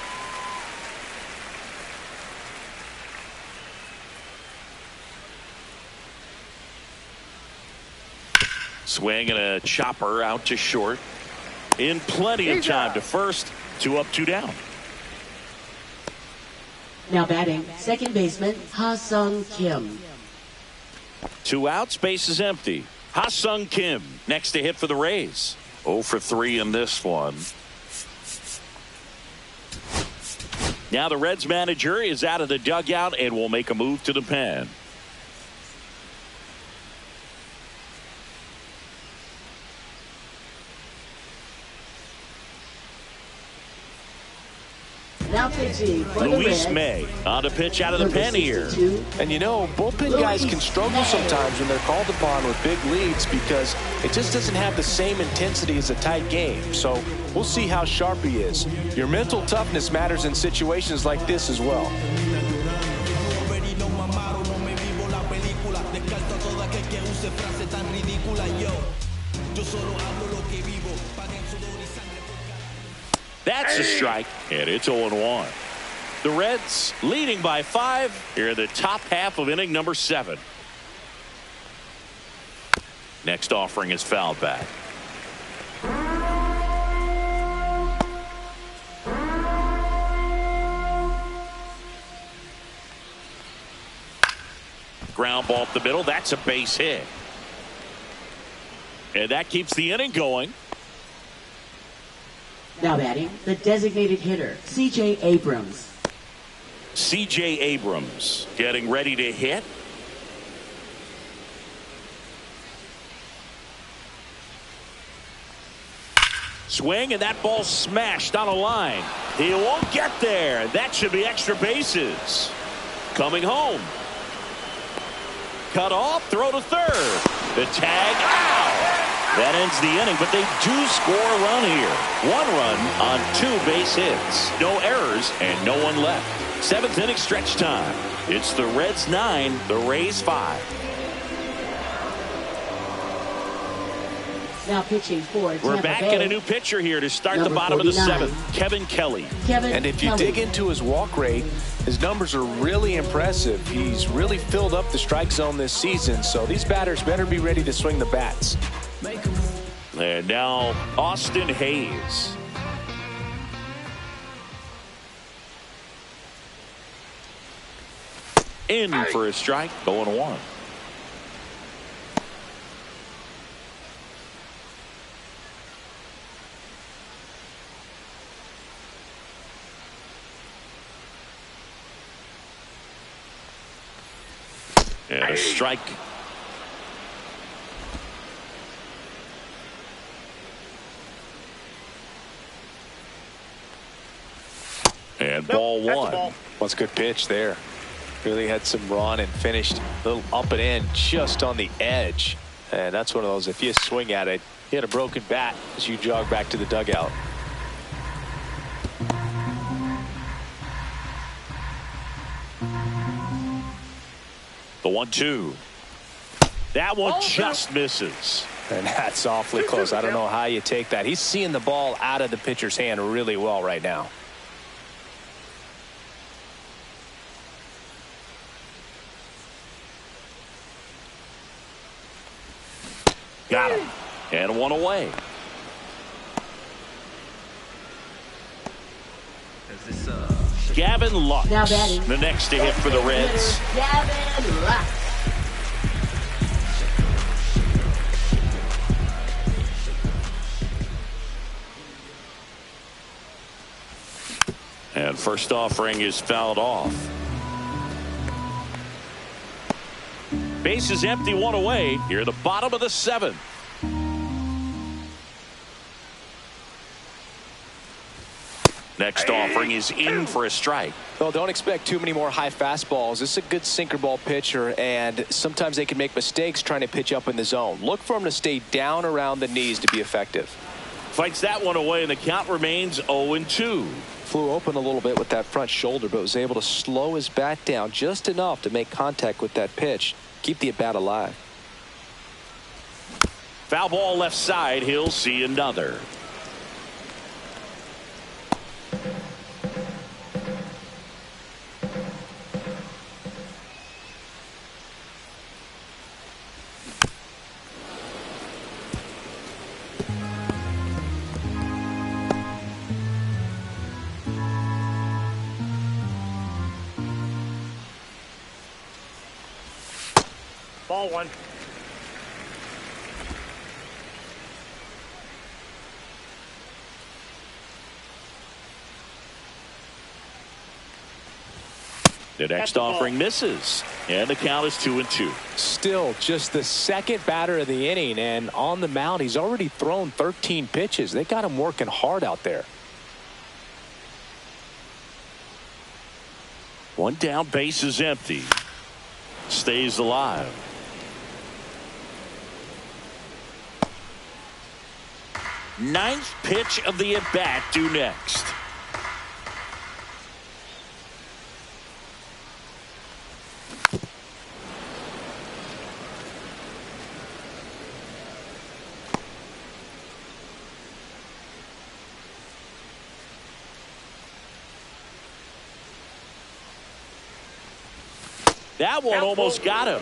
Swing and a chopper out to short. In plenty of time to first. 2 up, 2 down. Now batting, second baseman, Ha-Sung Kim. 2 outs, base is empty. Ha-Sung Kim next to hit for the Rays. 0 for 3 in this one. Now the Reds manager is out of the dugout and will make a move to the pen. Now Now pitching for the Luis Reds, May on the pitch out of the number pen here. 62. And you know, bullpen guys can struggle sometimes when they're called upon with big leads because it just doesn't have the same intensity as a tight game. So we'll see how sharp he is. Your mental toughness matters in situations like this as well. That's a strike, and it's 0-1. The Reds leading by 5 here in the top half of inning number 7. Next offering is fouled back. Ground ball up the middle. That's a base hit. And that keeps the inning going. Now batting, the designated hitter, C.J. Abrams. C.J. Abrams getting ready to hit. Swing, and that ball smashed on a line. He won't get there. That should be extra bases. Coming home. Cut off, throw to third. The tag, ow! That ends the inning, but they do score a run here. 1 run on 2 base hits. No errors and no one left. 7th inning stretch time. It's the Reds 9, the Rays 5. Now pitching for Tampa We're back Bay, in a new pitcher here to start the number bottom of the 49. 7th. Kevin Kelly. And if you dig into his walk rate, his numbers are really impressive. He's really filled up the strike zone this season, so these batters better be ready to swing the bats. And now Austin Hayes. In for a strike, 0-1. And a strike. And ball That's a 1. ball. What's a good pitch there. Really had some run and finished a little up and in just on the edge. And that's one of those, if you swing at it, you had a broken bat as you jog back to the dugout. The 1-2. That one just misses. And that's awfully close. I don't know how you take that. He's seeing the ball out of the pitcher's hand really well right now. Got him. And 1 away. Gavin Lux, Now batting, the next to hit for the Reds. Gavin Lux. And first offering is fouled off. Base is empty, 1 away. Here at the bottom of the 7th. Next offering is in for a strike. Well, don't expect too many more high fastballs. This is a good sinker ball pitcher, and sometimes they can make mistakes trying to pitch up in the zone. Look for him to stay down around the knees to be effective. Fights that one away, and the count remains 0-2. Flew open a little bit with that front shoulder, but was able to slow his bat down just enough to make contact with that pitch. Keep the at-bat alive. Foul ball left side. He'll see another. Ball 1. The next offering misses, and the count is 2-2. Still just the second batter of the inning, and on the mound he's already thrown 13 pitches. They got him working hard out there. One down, base is empty. Stays alive. Ninth pitch of the at-bat due next. That one almost got him.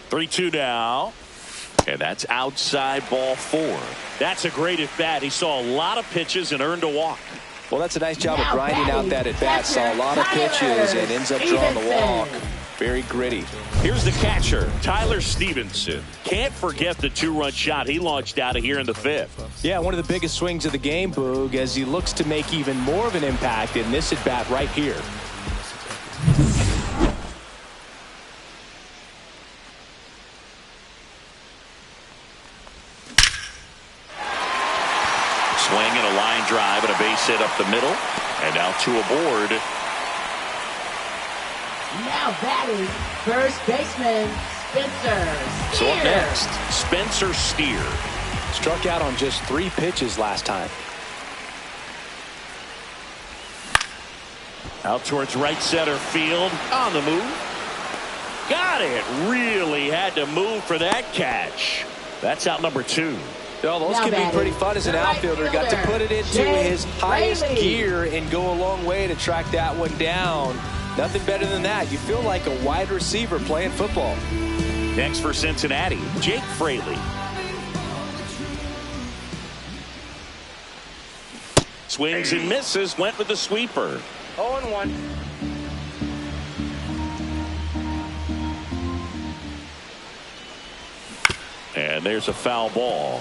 Three-two now. And that's outside ball 4. That's a great at bat. He saw a lot of pitches and earned a walk. Well, that's a nice job of grinding out that at bat. Saw a lot of pitches and ends up drawing the walk. Very gritty. Here's the catcher, Tyler Stevenson. Can't forget the 2-run shot he launched out of here in the 5th. Yeah, one of the biggest swings of the game, Boog, as he looks to make even more of an impact in this at bat right here. Swing and a line drive and a base hit up the middle. And now 2 aboard. Now batting, first baseman, Spencer Steer. So up next, Spencer Steer. Struck out on just 3 pitches last time. Out towards right center field. On the move. Got it. Really had to move for that catch. That's out number 2. Oh, those can be pretty fun as an outfielder. Got to put it into his highest gear and go a long way to track that one down. Nothing better than that. You feel like a wide receiver playing football. Next for Cincinnati, Jake Fraley. Swings and misses, went with the sweeper. 0-1. And there's a foul ball.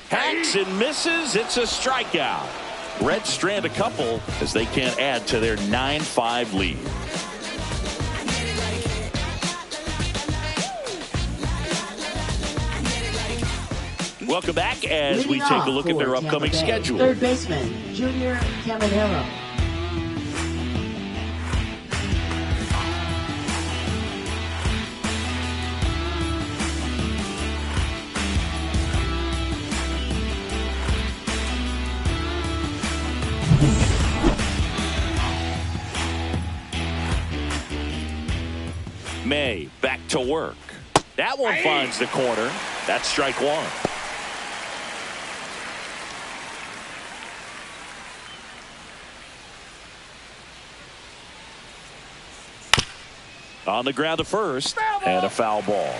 Hacks and misses. It's a strikeout. Reds strand a couple as they can't add to their 9-5 lead. Welcome back as we take a look at their upcoming schedule. Third baseman, Junior Caminero. May back to work. That one finds the corner. That's strike 1. On the ground to first, and a foul ball.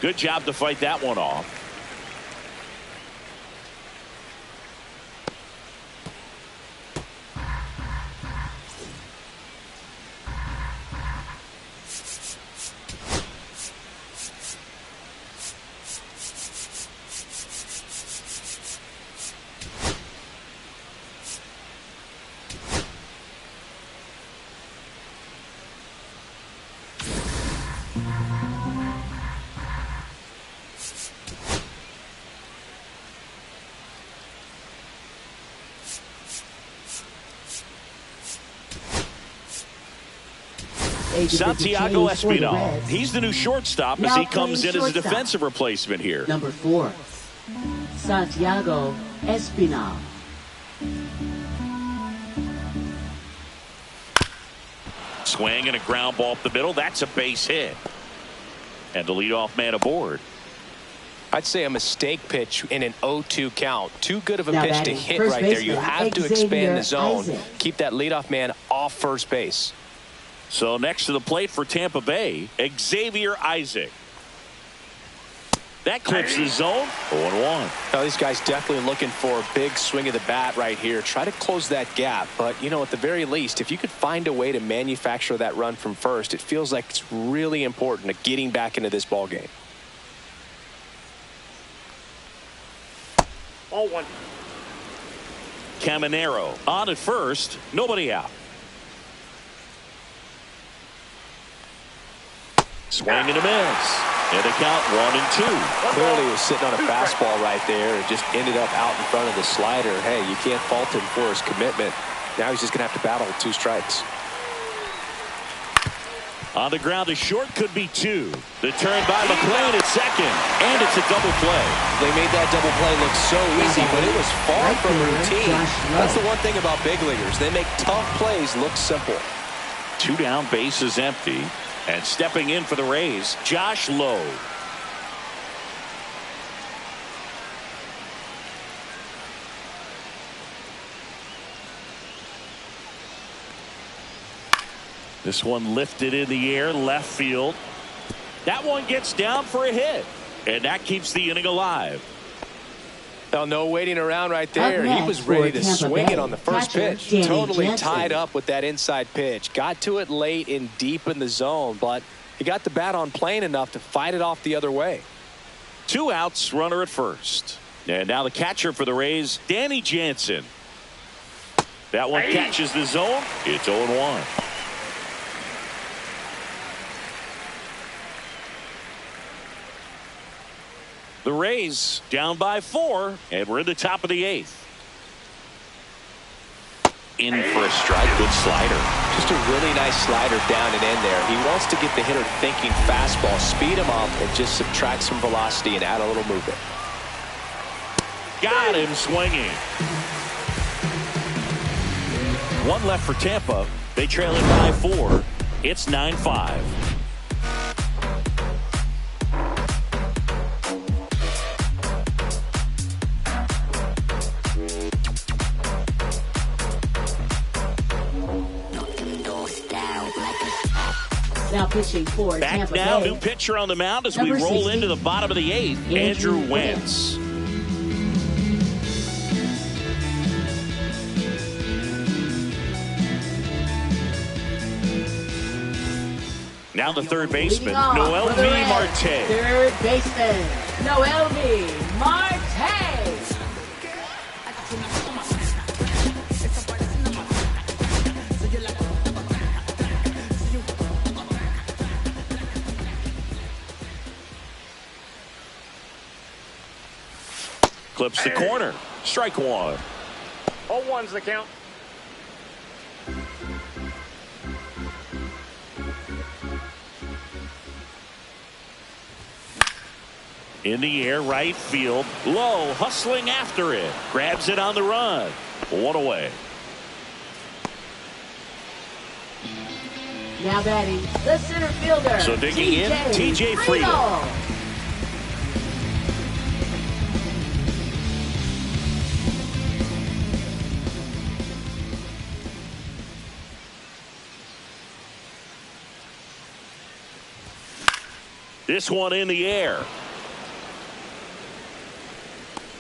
Good job to fight that one off. Santiago Espinal. He's the new shortstop as he comes in as a defensive replacement here. Number 4, Santiago Espinal. Swing and a ground ball up the middle. That's a base hit. And the leadoff man aboard. I'd say a mistake pitch in an 0-2 count. Too good of a pitch to hit first right there. You baseman, have to Xavier expand the zone. Isaac. Keep that leadoff man off first base. So next to the plate for Tampa Bay, Xavier Isaac. That clips the zone. 0-1. Now, these guys definitely looking for a big swing of the bat right here. Try to close that gap. But, you know, at the very least, if you could find a way to manufacture that run from first, it feels like it's really important to getting back into this ball game. 0-1. Caminero on at first. Nobody out. Swing and a miss. And a count 1-2. Clearly he was sitting on a fastball right there and just ended up out in front of the slider. Hey, you can't fault him for his commitment. Now he's just going to have to battle with 2 strikes. On the ground, a short could be 2. The turn by McLean at second. And it's a double play. They made that double play look so easy, but it was far from routine. That's the one thing about big leaguers. They make tough plays look simple. 2 down, bases empty. And stepping in for the Rays, Josh Lowe. This one lifted in the air, left field. That one gets down for a hit. And that keeps the inning alive. Well, no waiting around right there. He was ready to swing it on the first pitch. Totally tied up with that inside pitch. Got to it late and deep in the zone, but he got the bat on plane enough to fight it off the other way. 2 outs, runner at first. And now the catcher for the Rays, Danny Jansen. That one catches the zone. It's 0-1. The Rays down by 4, and we're in the top of the 8th. In for a strike. Good slider. Just a really nice slider down and in there. He wants to get the hitter thinking fastball, speed him up, and just subtract some velocity and add a little movement. Got him swinging. 1 left for Tampa. They trail it by 4. It's 9-5. Now pitching for Back Tampa now, Bay. new pitcher on the mound as Number we roll 60, into the bottom of the 8th. Andrew Wentz. Now the third baseman, Noel V. Marte. Third baseman, Noel V. Marte. Clips the corner. Strike 1. 0-1's the count. In the air, right field. Low, hustling after it. Grabs it on the run. 1 away. Now batting the center fielder. So digging in, TJ Friedel. This one in the air.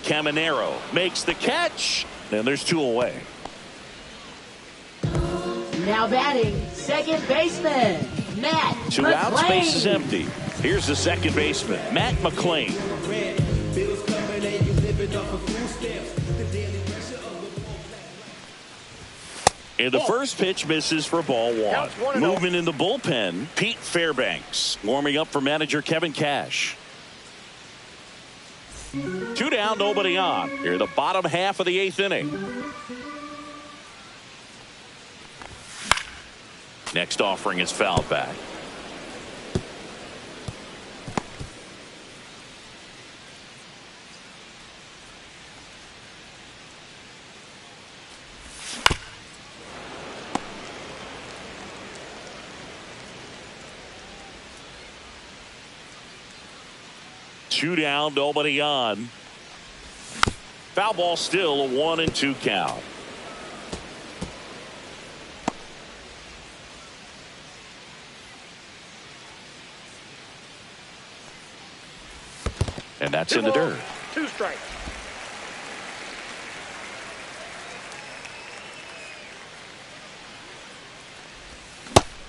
Caminero makes the catch. And there's 2 away. Now batting second baseman, Matt 2 McLean. outs, base is empty. Here's the second baseman, Matt McLean. And the first pitch misses for ball 1. Movement in the bullpen, Pete Fairbanks warming up for manager Kevin Cash. 2 down, nobody on. Here in the bottom half of the 8th inning. Next offering is fouled back. Two down, nobody on. Foul ball, still a 1-2 count. And that's in the dirt. 2 strikes.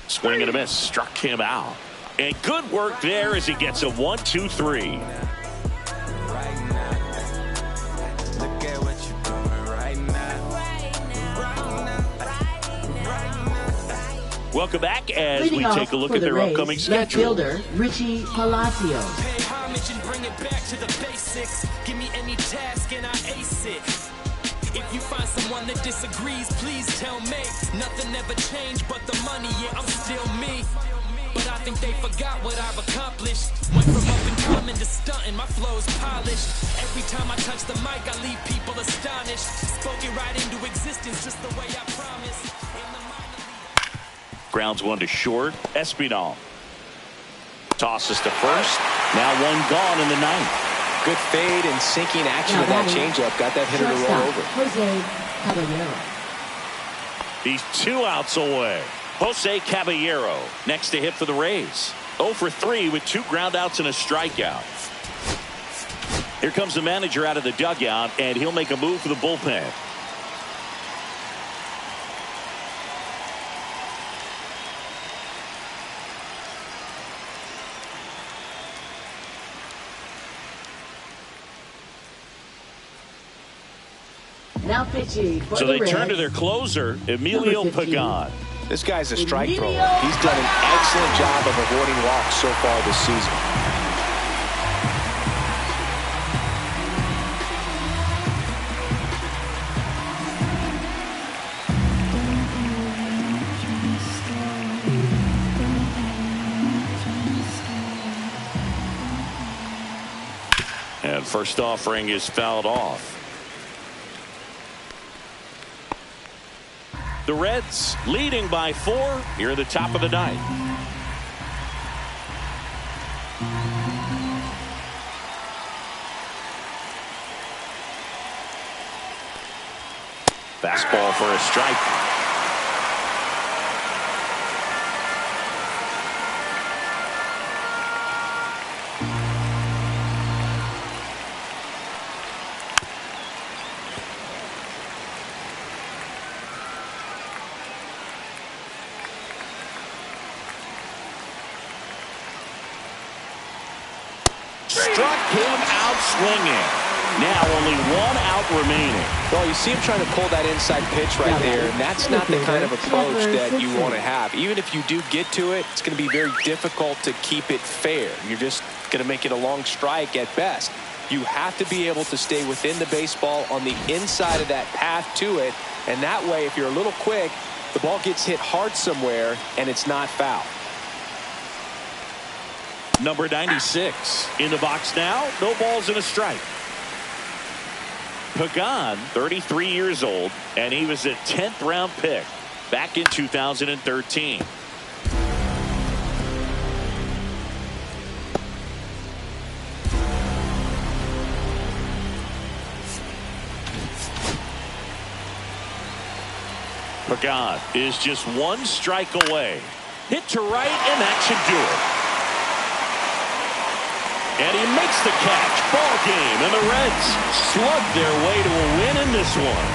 Swing and a miss. Struck him out. And good work there as he gets a 1-2-3. Welcome back as Leading we take a look at their Rays, upcoming left schedule. fielder Richie Palacios. Pay homage and bring it back to the basics. Give me any task and I ace it. If you find someone that disagrees, please tell me. Nothing ever changed but the money, yeah, I'm still me. But I think they forgot what I've accomplished. Went from up and coming to stunting, my flow's polished. Every time I touch the mic, I leave people astonished. Spoken right into existence, just the way I promised. In the minor league. Grounds one to short. Espinal tosses to first. Now one gone in the ninth. Good fade and sinking action of that changeup. Got that hitter to roll over. Jose Caballero. He's 2 outs away. Jose Caballero next to hit for the Rays. 0 for 3 with 2 ground outs and a strikeout. Here comes the manager out of the dugout, and he'll make a move for the bullpen. Now pitching for So the they Reds, turn to their closer, Emilio number 15. Pagan. This guy's a strike thrower. Emilio He's done an excellent job of avoiding walks so far this season. And first offering is fouled off. The Reds leading by 4 here at the top of the ninth. Fastball for a strike. Struck him out swinging. Now only 1 out remaining. Well, you see him trying to pull that inside pitch right there, and that's not the kind of approach that you want to have. Even if you do get to it, it's going to be very difficult to keep it fair. You're just going to make it a long strike at best. You have to be able to stay within the baseball on the inside of that path to it, and that way, if you're a little quick, the ball gets hit hard somewhere, and it's not foul. Number 96 in the box now. No balls and a strike. Pagan, 33 years old, and he was a 10th round pick back in 2013. Pagan is just 1 strike away. Hit to right, and that should do it. And he makes the catch. Ball game. And the Reds slug their way to a win in this one.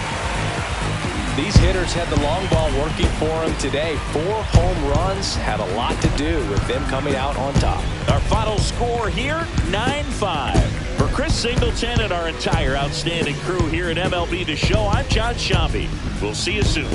These hitters had the long ball working for them today. 4 home runs had a lot to do with them coming out on top. Our final score here, 9-5. For Chris Singleton and our entire outstanding crew here at MLB The Show, I'm John Shambi. We'll see you soon.